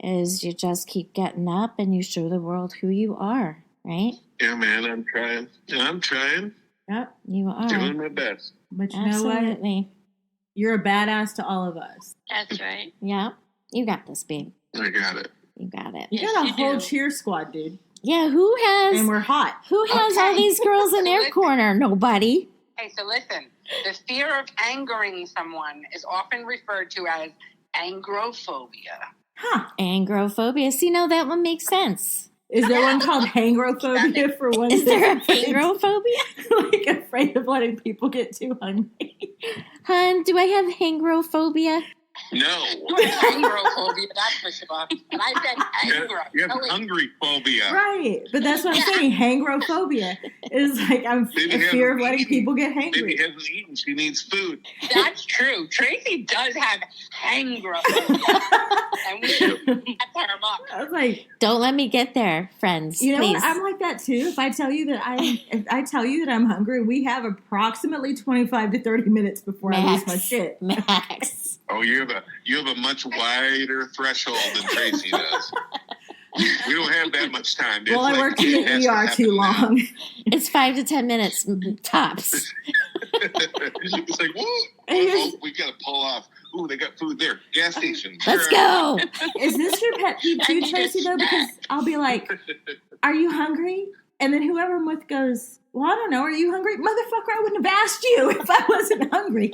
is you just keep getting up and you show the world who you are, right? Yeah, man, I'm trying. Yep. You are. Doing my best. But you know what? Absolutely. You're a badass to all of us. That's right. Yeah. You got this, babe. I got it. You got it. You got a whole cheer squad, dude. Yeah, who has... And we're hot. Who has all these girls in their corner? Nobody. Hey, so listen. The fear of angering someone is often referred to as angrophobia. Huh. Angrophobia. See, now that one makes sense. Is there one called hangrophobia for one? Is there a hangrophobia? Like afraid of letting people get too hungry. Hun, do I have hangrophobia? No. Angrophobia, that's for sure. And I said angro. You have hungry phobia. Right. But that's what I'm saying. Hangrophobia is like I'm in fear of letting people get hangry. Baby hasn't eaten. She needs food. That's true. Tracy does have hangrophobia. And we have to her up. I was like, don't let me get there, friends. You know please. what? I'm like that too. If I tell you that I'm hungry, we have approximately 25 to 30 minutes before I lose my shit. Max. Oh, you have a much wider threshold than Tracy does. We don't have that much time. Well, I worked in the ER too long. Now. It's 5 to 10 minutes tops. It's like, whoa, we got to pull off. Ooh, they got food there. Gas station. Let's go. Is this your pet peeve too, Tracy, though? Because I'll be like, are you hungry? And then whoever I'm with goes, well, I don't know. Are you hungry? Motherfucker, I wouldn't have asked you if I wasn't hungry.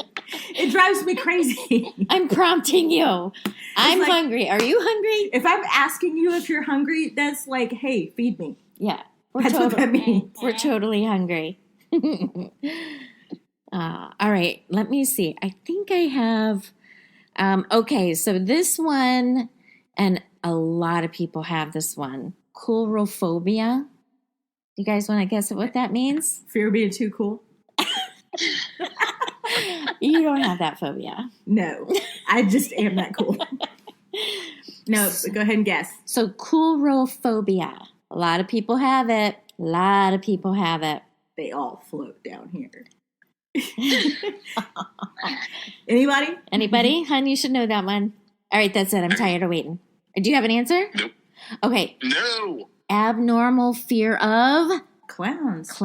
It drives me crazy. I'm prompting you. I'm like, hungry. Are you hungry? If I'm asking you if you're hungry, that's like, hey, feed me. Yeah. That's what that means. We're totally hungry. All right. Let me see. I think I have... okay, so this one, and a lot of people have this one. Coulrophobia. You guys want to guess what that means? Fear of being too cool? You don't have that phobia. No, I just am that cool. No, but go ahead and guess. So coulrophobia. A lot of people have it. They all float down here. Anybody? Hun, you should know that one. All right, that's it. I'm tired of waiting. Do you have an answer? Nope. Okay. No. Abnormal fear of clowns.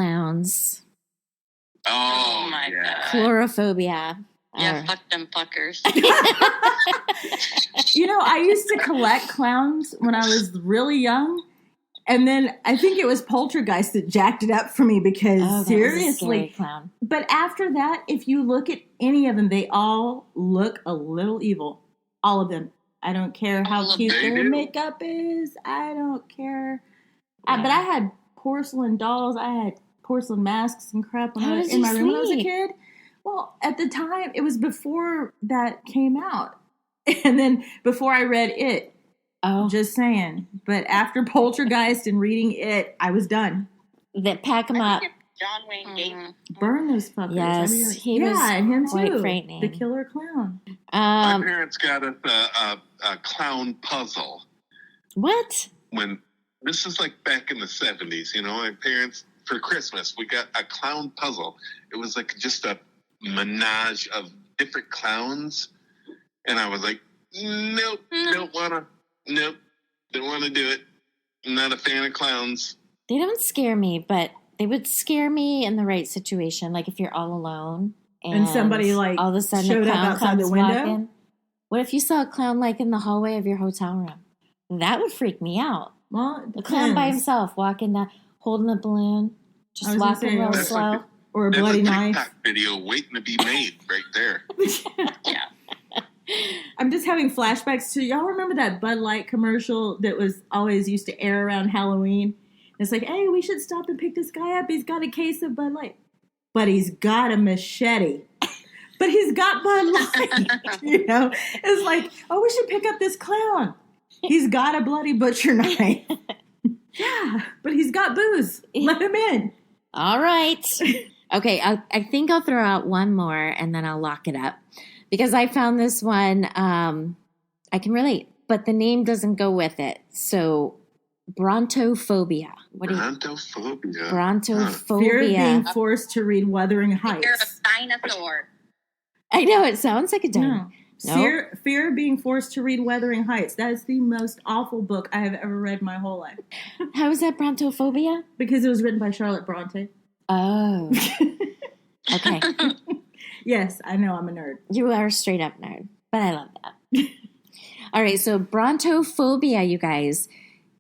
Oh my God. Coulrophobia. Yeah, fuck them fuckers. I used to collect clowns when I was really young. And then I think it was Poltergeist that jacked it up for me because seriously. Clown. But after that, if you look at any of them, they all look a little evil. All of them. I don't care how cute their makeup is. I don't care. Yeah. But I had porcelain dolls. I had porcelain masks and crap in my room when I was a kid. Well, at the time, it was before that came out. And then before I read it. Oh. Just saying. But after Poltergeist and reading it, I was done. That pack them up. John Wayne Gacy. Burn those fuckers. Yes, he was him quite too. frightening. The killer clown. My parents got us a clown puzzle. What? When this is like back in the 70s, you know, my parents, for Christmas, we got a clown puzzle. It was like just a menage of different clowns. And I was like, nope, don't want to do it. I'm not a fan of clowns. They don't scare me, but they would scare me in the right situation. Like if you're all alone and somebody like all of a sudden showed a up clown outside comes the window. walking. What if you saw a clown like in the hallway of your hotel room? That would freak me out. Well, A clown by himself walking down, holding the balloon, just walking real slow. Like or a bloody that's a knife. TikTok video waiting to be made right there. Yeah. I'm just having flashbacks to, y'all remember that Bud Light commercial that was always used to air around Halloween? It's like, hey, we should stop and pick this guy up. He's got a case of Bud Light. But he's got a machete. But he's got Bud Light. You know? It's like, oh, we should pick up this clown. He's got a bloody butcher knife. Yeah, but he's got booze. Let him in. All right. Okay, I think I'll throw out one more and then I'll lock it up. Because I found this one, I can relate, but the name doesn't go with it. So, brontophobia. Brontophobia. Brontophobia. Fear of being forced to read Wuthering Heights. You're a dinosaur. I know, it sounds like a dinosaur. No. Fear of being forced to read Wuthering Heights. That is the most awful book I have ever read in my whole life. How is that brontophobia? Because it was written by Charlotte Bronte. Oh. Okay. Yes, I know I'm a nerd. You are a straight up nerd, but I love that. All right, so brontophobia, you guys,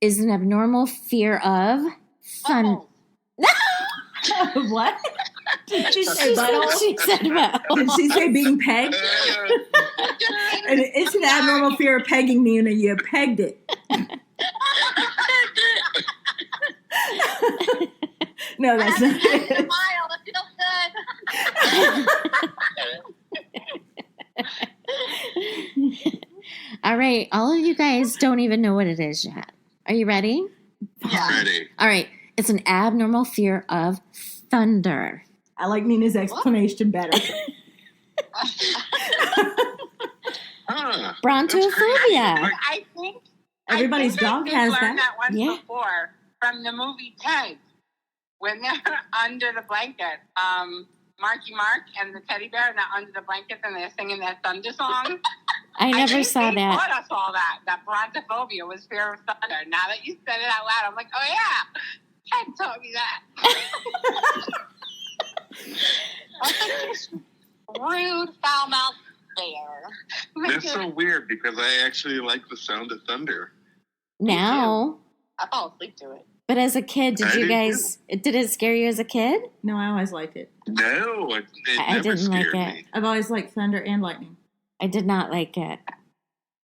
is an abnormal fear of fun. What? Did she say She said butthole. Did she say being pegged? And it's an abnormal fear of pegging me, and you pegged it. No, that's not it. Smile, it feels good. All right, all of you guys don't even know what it is yet. Are you ready? Yeah. Ready. All right, it's an abnormal fear of thunder. I like Nina's explanation better. Brontophobia. I think Everybody's dog has learned that. once Yeah. before from the movie Ted. When they're under the blanket, Marky Mark and the teddy bear, they're under the blankets and they're singing that thunder song. I never think saw they that. taught us all that brontophobia was fear of thunder. Now that you said it out loud, I'm like, oh yeah, Ted taught me that. Rude, foul mouth bear. That's so weird because I actually like the sound of thunder. Now, I fall asleep to it. but as a kid, did it scare you as a kid? No, I always liked it. No, it I never didn't like scared it. me. I've always liked thunder and lightning. I did not like it.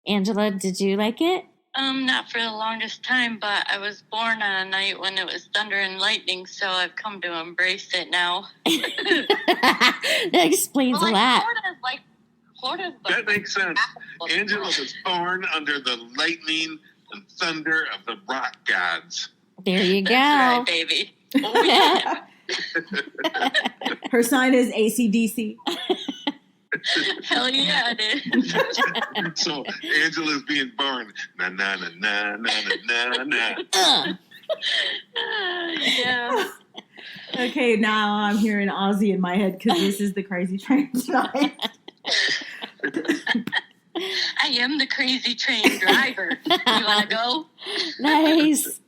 Angela, did you like it? Not for the longest time, but I was born on a night when it was thunder and lightning, so I've come to embrace it now. That explains a lot. Florida's That makes sense. Angela was born under the lightning and thunder of the rock gods. There you go. That's right, baby. Oh, yeah. Her sign is AC/DC. Hell yeah, dude. So Angela's being born. Na na na na na na na. Yeah. Okay, now I'm hearing Ozzy in my head because this is the crazy train tonight. I am the crazy train driver. You want to go? Nice.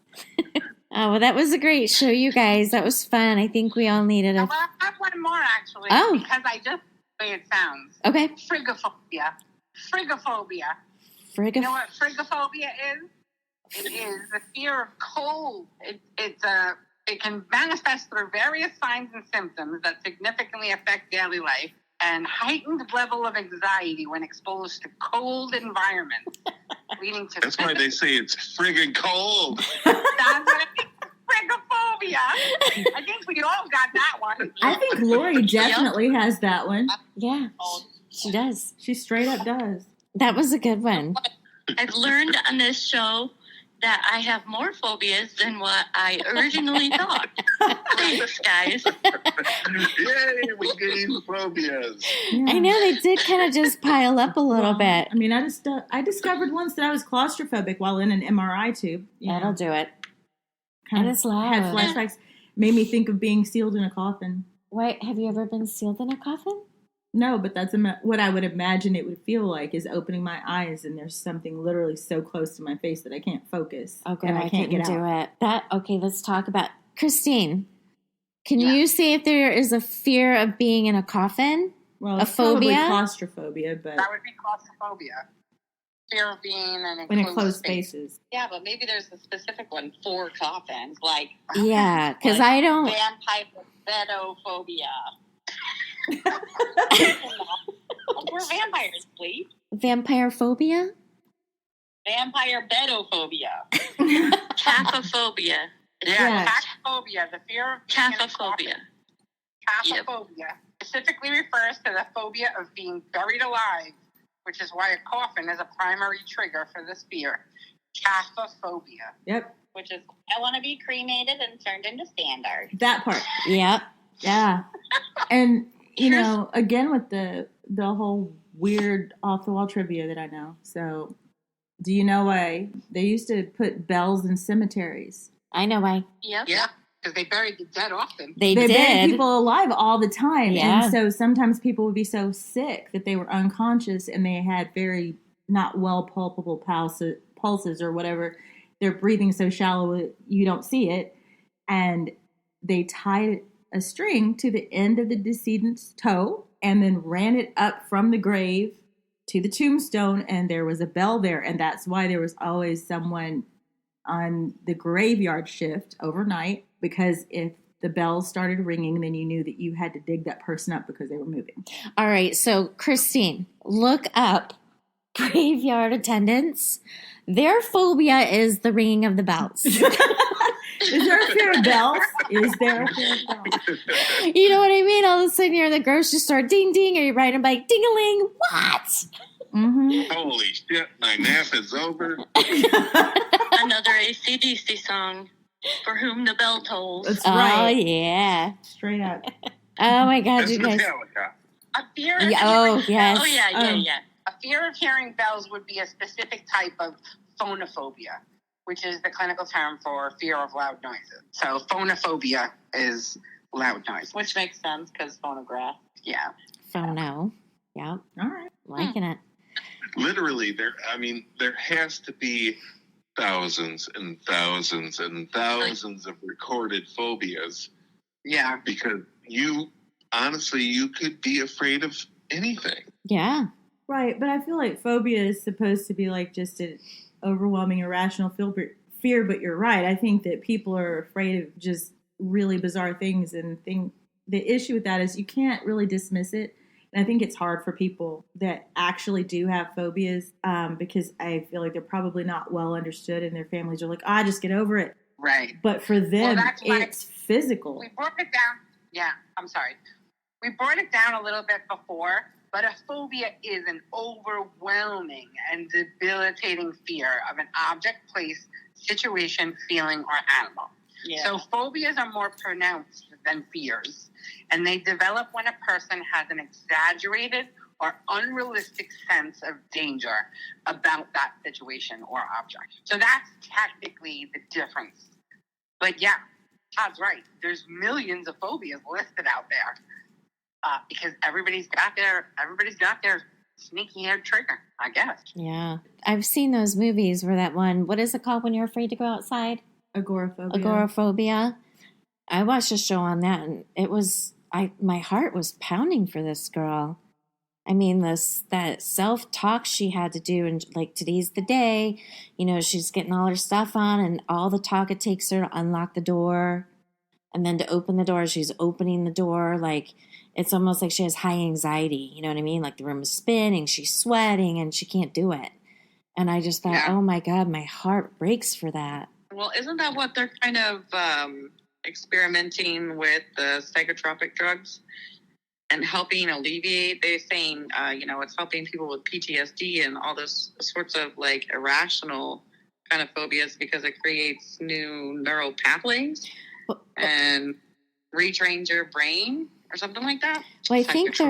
Oh, well, that was a great show, you guys. That was fun. I think we all needed a... Well, I have one more actually. Oh. Because I just the way it sounds. Okay. Frigophobia. You know what frigophobia is? It is the fear of cold. It can manifest through various signs and symptoms that significantly affect daily life and heightened level of anxiety when exposed to cold environments, leading to... That's why they say it's friggin' cold. That's what it is. Frigophobia. I think we all got that one. I think Lori definitely has that one. Yeah, she does. She straight up does. That was a good one. I've learned on this show that I have more phobias than what I originally thought. Thanks, guys. Yay, we gained phobias. Yeah. I know they did kind of just pile up a little bit. I mean, I discovered once that I was claustrophobic while in an MRI tube. That'll do it. kind And of it's loud. had flashbacks. Made me think of being sealed in a coffin. Wait, have you ever been sealed in a coffin? No, but that's what I would imagine it would feel like, is opening my eyes and there's something literally so close to my face that I can't focus. Oh, God, and I can't get do out. it. Okay, let's talk about Christine. Can Yeah. you say if there is a fear of being in a coffin? Well, A it's probably phobia? claustrophobia, but That would be claustrophobia. Fear of being in in enclosed enclosed space. spaces. Yeah, but maybe there's a specific one for coffins, like Yeah, because Like I don't. vampire bedophobia. We're vampires, please. Vampire phobia? Vampire bedophobia. Cathophobia. Yeah. Cathophobia, the fear of being in a coffin. Cathophobia. Cathophobia specifically refers to the phobia of being buried alive, which is why a coffin is a primary trigger for this fear. Cathophobia. Yep, Which is, I want to be cremated and turned into standard. that part. Yep. Yeah. And, again, with the whole weird off-the-wall trivia that I know. So, do you know why they used to put bells in cemeteries? I know why. Yep. Yeah, because they buried the dead often. They They buried did. people alive all the time. Yeah. And so sometimes people would be so sick that they were unconscious and they had very not well palpable pulses or whatever. They're breathing so shallow you don't see it. And they tied a string to the end of the decedent's toe and then ran it up from the grave to the tombstone, and there was a bell there. And that's why there was always someone on the graveyard shift overnight, because if the bells started ringing, then you knew that you had to dig that person up because they were moving. All right, so Christine, look up graveyard attendants. Their phobia is the ringing of the bells. Is there a fear of bells? Is there a fear of bells? You know what I mean? All of a sudden you're in the grocery store, ding ding, or you're riding a bike, ding-a-ling. What? Mm-hmm. Holy shit, my nap is over. Another AC/DC song. For whom the bell tolls. That's Oh, right. yeah. Straight up. Oh, my God, That's you guys. Metallica. A fear of Yeah, hearing oh, yes. Oh, yeah. A fear of hearing bells would be a specific type of phonophobia, which is the clinical term for fear of loud noises. So phonophobia is loud noise. Which makes sense because phonograph. Yeah. Phono. Yep. All right. Liking it. Literally, there has to be thousands and thousands and thousands of recorded phobias, Yeah. because you could be afraid of anything. Yeah. Right, but I feel like phobia is supposed to be like just an overwhelming, irrational fear, but you're right. I think that people are afraid of just really bizarre things, and the issue with that is you can't really dismiss it. And I think it's hard for people that actually do have phobias, because I feel like they're probably not well understood, and their families are like, just get over it. Right. But for them, that's why it's physical. We broke it down. Yeah, I'm sorry. We brought it down a little bit before, but a phobia is an overwhelming and debilitating fear of an object, place, situation, feeling, or animal. Yeah. So phobias are more pronounced than fears, and they develop when a person has an exaggerated or unrealistic sense of danger about that situation or object. So that's technically the difference. But yeah, Todd's right. There's millions of phobias listed out there, because everybody's got their sneaky hair trigger, I guess. Yeah. I've seen those movies where that one, what is it called when you're afraid to go outside? Agoraphobia. Agoraphobia. I watched a show on that, and it was, my heart was pounding for this girl. I mean, that self-talk she had to do, and like, today's the day, she's getting all her stuff on, and all the talk it takes her to unlock the door, and then to open the door, she's opening the door, like, it's almost like she has high anxiety, you know what I mean? Like, the room is spinning, she's sweating, and she can't do it. And I just thought, oh my God, my heart breaks for that. Well, isn't that what they're kind of experimenting with, the psychotropic drugs and helping alleviate? They're saying, it's helping people with PTSD and all those sorts of like irrational kind of phobias, because it creates new neural pathways and retrains your brain or something like that. Well, I think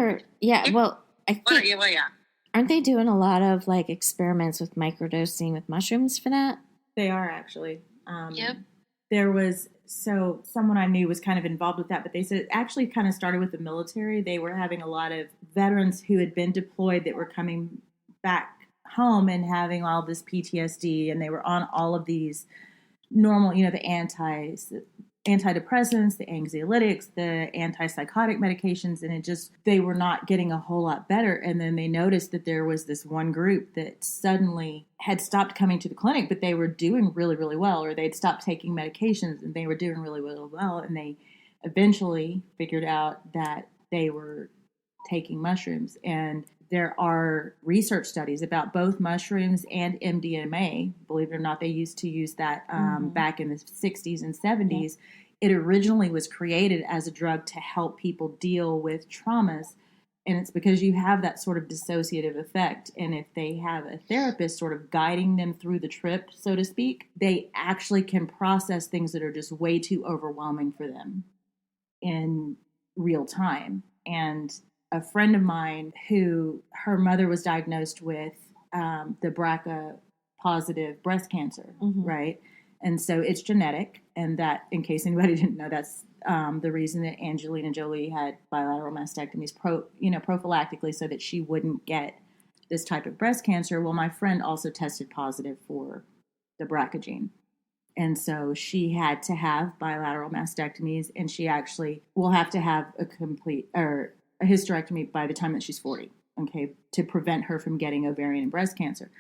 aren't they doing a lot of like experiments with microdosing with mushrooms for that? They are actually. Yep. there was, so someone I knew was kind of involved with that, but they said it actually kind of started with the military. They were having a lot of veterans who had been deployed that were coming back home and having all this PTSD, and they were on all of these normal, the antidepressants, the anxiolytics, the antipsychotic medications, and they were not getting a whole lot better. And then they noticed that there was this one group that suddenly had stopped coming to the clinic, but they were doing really, really well, or they'd stopped taking medications and they were doing really, really well. And they eventually figured out that they were taking mushrooms. And there are research studies about both mushrooms and MDMA. Believe it or not, they used to use that back in the 60s and 70s. Yeah. It originally was created as a drug to help people deal with traumas. And it's because you have that sort of dissociative effect. And if they have a therapist sort of guiding them through the trip, so to speak, they actually can process things that are just way too overwhelming for them in real time. And a friend of mine who her mother was diagnosed with the BRCA positive breast cancer, right? And so it's genetic. And that, in case anybody didn't know, that's the reason that Angelina Jolie had bilateral mastectomies prophylactically so that she wouldn't get this type of breast cancer. Well, my friend also tested positive for the BRCA gene. And so she had to have bilateral mastectomies, and she actually will have to have a hysterectomy by the time that she's 40, okay, to prevent her from getting ovarian and breast cancer.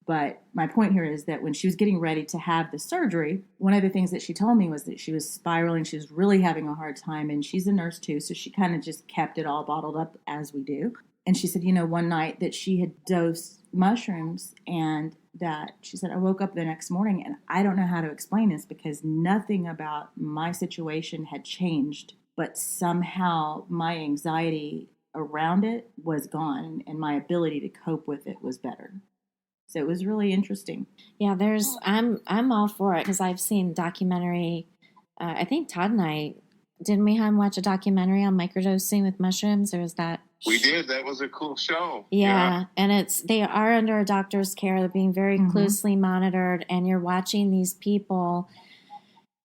But my point here is that when she was getting ready to have the surgery, one of the things that she told me was that she was spiraling. She was really having a hard time, and she's a nurse too, so she kind of just kept it all bottled up as we do. And she said, one night that she had dosed mushrooms, and that she said, I woke up the next morning and I don't know how to explain this because nothing about my situation had changed, but somehow my anxiety around it was gone and my ability to cope with it was better. So it was really interesting. Yeah, I'm all for it because I've seen documentary. I think Todd and I, didn't we watch a documentary on microdosing with mushrooms, or is that? We did. That was a cool show. Yeah. And they are under a doctor's care. They're being very closely monitored, and you're watching these people.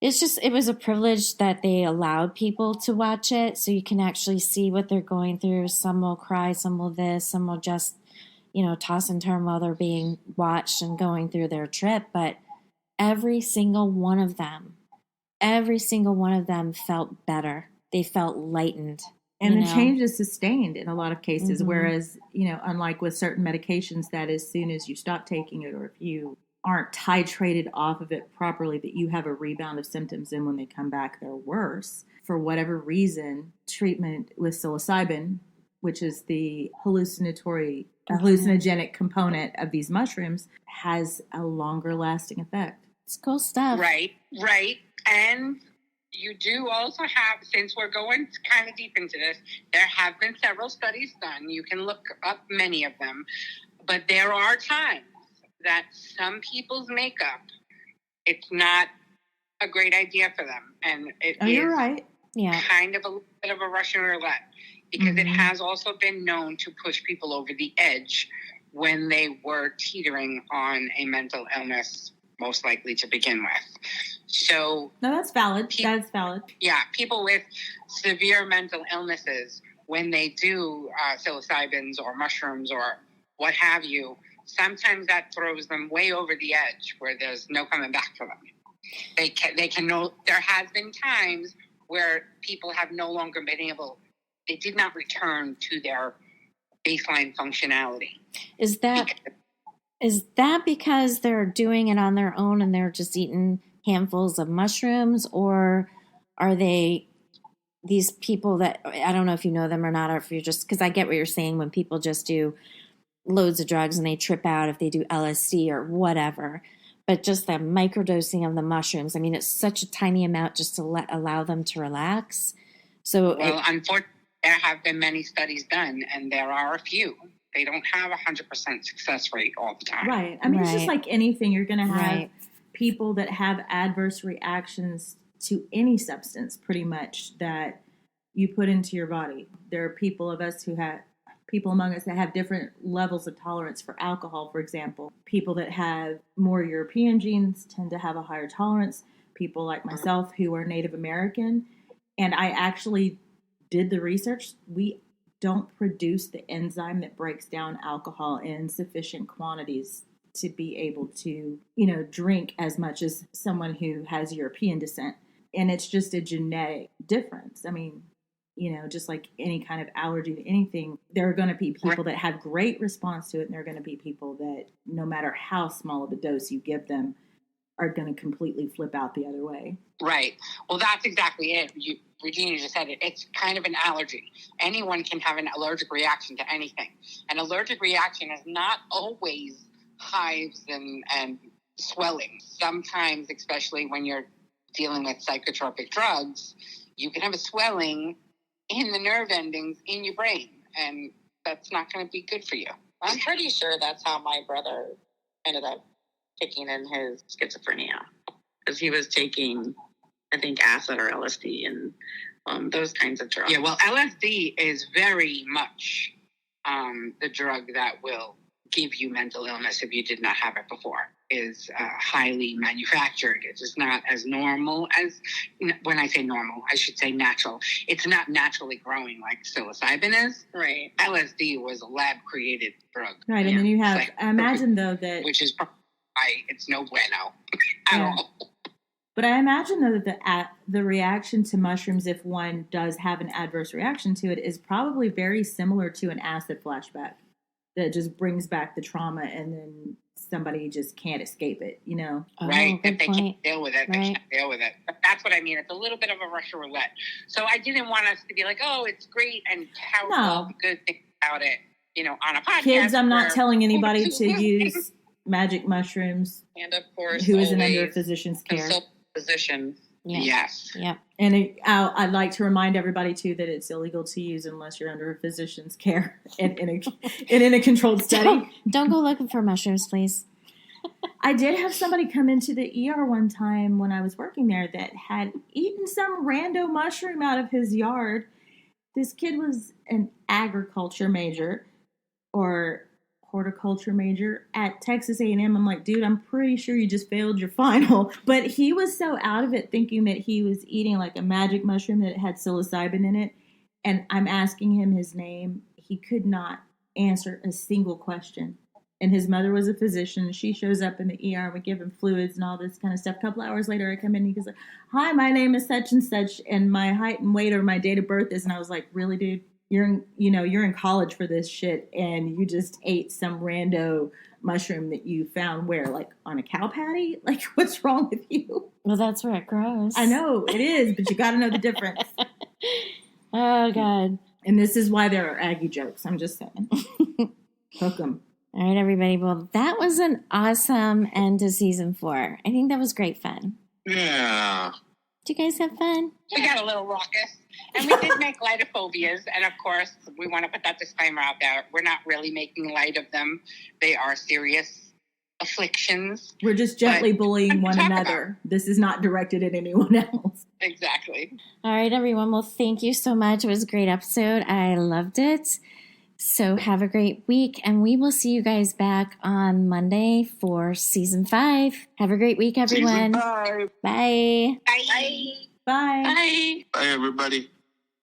It was a privilege that they allowed people to watch it, so you can actually see what they're going through. Some will cry, some will this, some will just, toss and turn while they're being watched and going through their trip. But every single one of them felt better. They felt lightened. And the change is sustained in a lot of cases, whereas, unlike with certain medications that as soon as you stop taking it or if you aren't titrated off of it properly, that you have a rebound of symptoms, and when they come back, they're worse. For whatever reason, treatment with psilocybin, which is the hallucinogenic component of these mushrooms, has a longer lasting effect. It's cool stuff. Right. And you do also have, since we're going kind of deep into this, there have been several studies done. You can look up many of them. But there are times that some people's makeup, it's not a great idea for them. And it you're right. Yeah. Kind of a little bit of a Russian roulette. Because it has also been known to push people over the edge when they were teetering on a mental illness, most likely to begin with. So no, that's valid. That's valid. Yeah, people with severe mental illnesses, when they do psilocybins or mushrooms or what have you, sometimes that throws them way over the edge where there's no coming back for them. There has been times where people have no longer been able. They did not return to their baseline functionality. Is that because they're doing it on their own and they're just eating handfuls of mushrooms, or are they these people that, I don't know if you know them or not, or if you're just, because I get what you're saying when people just do loads of drugs and they trip out if they do LSD or whatever, but just the microdosing of the mushrooms. I mean, it's such a tiny amount just to allow them to relax. So, unfortunately, there have been many studies done, and there are a few. They don't have 100% success rate all the time. Right. I mean, it's just like anything. You're going to have people that have adverse reactions to any substance, pretty much, that you put into your body. There are people among us that have different levels of tolerance for alcohol, for example. People that have more European genes tend to have a higher tolerance. people like myself who are Native American. And I actually did the research. We don't produce the enzyme that breaks down alcohol in sufficient quantities to be able to, drink as much as someone who has European descent. And it's just a genetic difference. I mean, just like any kind of allergy to anything, there are going to be people that have great response to it, and there are going to be people that, no matter how small of a dose you give them, are going to completely flip out the other way. Right. Well, that's exactly it. Regina just said it. It's kind of an allergy. Anyone can have an allergic reaction to anything. An allergic reaction is not always hives and swelling. Sometimes, especially when you're dealing with psychotropic drugs, you can have a swelling in the nerve endings in your brain, and that's not going to be good for you. I'm pretty sure that's how my brother ended up taking in his schizophrenia, because he was taking, I think, acid or LSD and those kinds of drugs. Yeah, well, LSD is very much the drug that will give you mental illness if you did not have it before. Is highly manufactured. It's just not as normal as, when I say normal, I should say natural. It's not naturally growing like psilocybin is. Right. LSD was a lab-created drug. Right, and then you have, I imagine though that... Which is why it's no bueno at all. But I imagine though that the reaction to mushrooms, if one does have an adverse reaction to it, is probably very similar to an acid flashback that just brings back the trauma, and then somebody just can't escape it, Right, good they point. can't deal with it. They can't deal with it. But that's what I mean. It's a little bit of a Russian roulette. So I didn't want us to be like, oh, it's great, and tout all the good things about it, on a podcast. Kids, I'm not telling anybody to use magic mushrooms. And of course, who isn't under a physician's care. Consult a physician. Yes. Yeah. And I'd like to remind everybody too that it's illegal to use unless you're under a physician's care and in a controlled study. Don't go looking for mushrooms, please. I did have somebody come into the ER one time when I was working there that had eaten some rando mushroom out of his yard. This kid was an agriculture major or horticulture major at Texas A&M. I'm like, dude, I'm pretty sure you just failed your final. But he was so out of it thinking that he was eating like a magic mushroom that had psilocybin in it. And I'm asking him his name. He could not answer a single question. And his mother was a physician. She shows up in the ER. We give him fluids and all this kind of stuff. A couple hours later, I come in and he goes like, hi, my name is such and such, and my height and weight or my date of birth is. And I was like, really, dude? You're in college for this shit, and you just ate some rando mushroom that you found where, like on a cow patty? Like, what's wrong with you? Well, that's where it grows. I know it is, but you got to know the difference. Oh God! And this is why there are Aggie jokes. I'm just saying, hook 'em. All right, everybody. Well, that was an awesome end to season 4. I think that was great fun. Yeah. Did you guys have fun? We got a little raucous. And we did make light of phobias. And of course, we want to put that disclaimer out there. We're not really making light of them. They are serious afflictions. We're just gently bullying one another. This is not directed at anyone else. Exactly. All right, everyone. Well, thank you so much. It was a great episode. I loved it. So have a great week, and we will see you guys back on Monday for season 5. Have a great week, everyone. Season 5. Bye. Bye. Bye. Bye. Bye, everybody.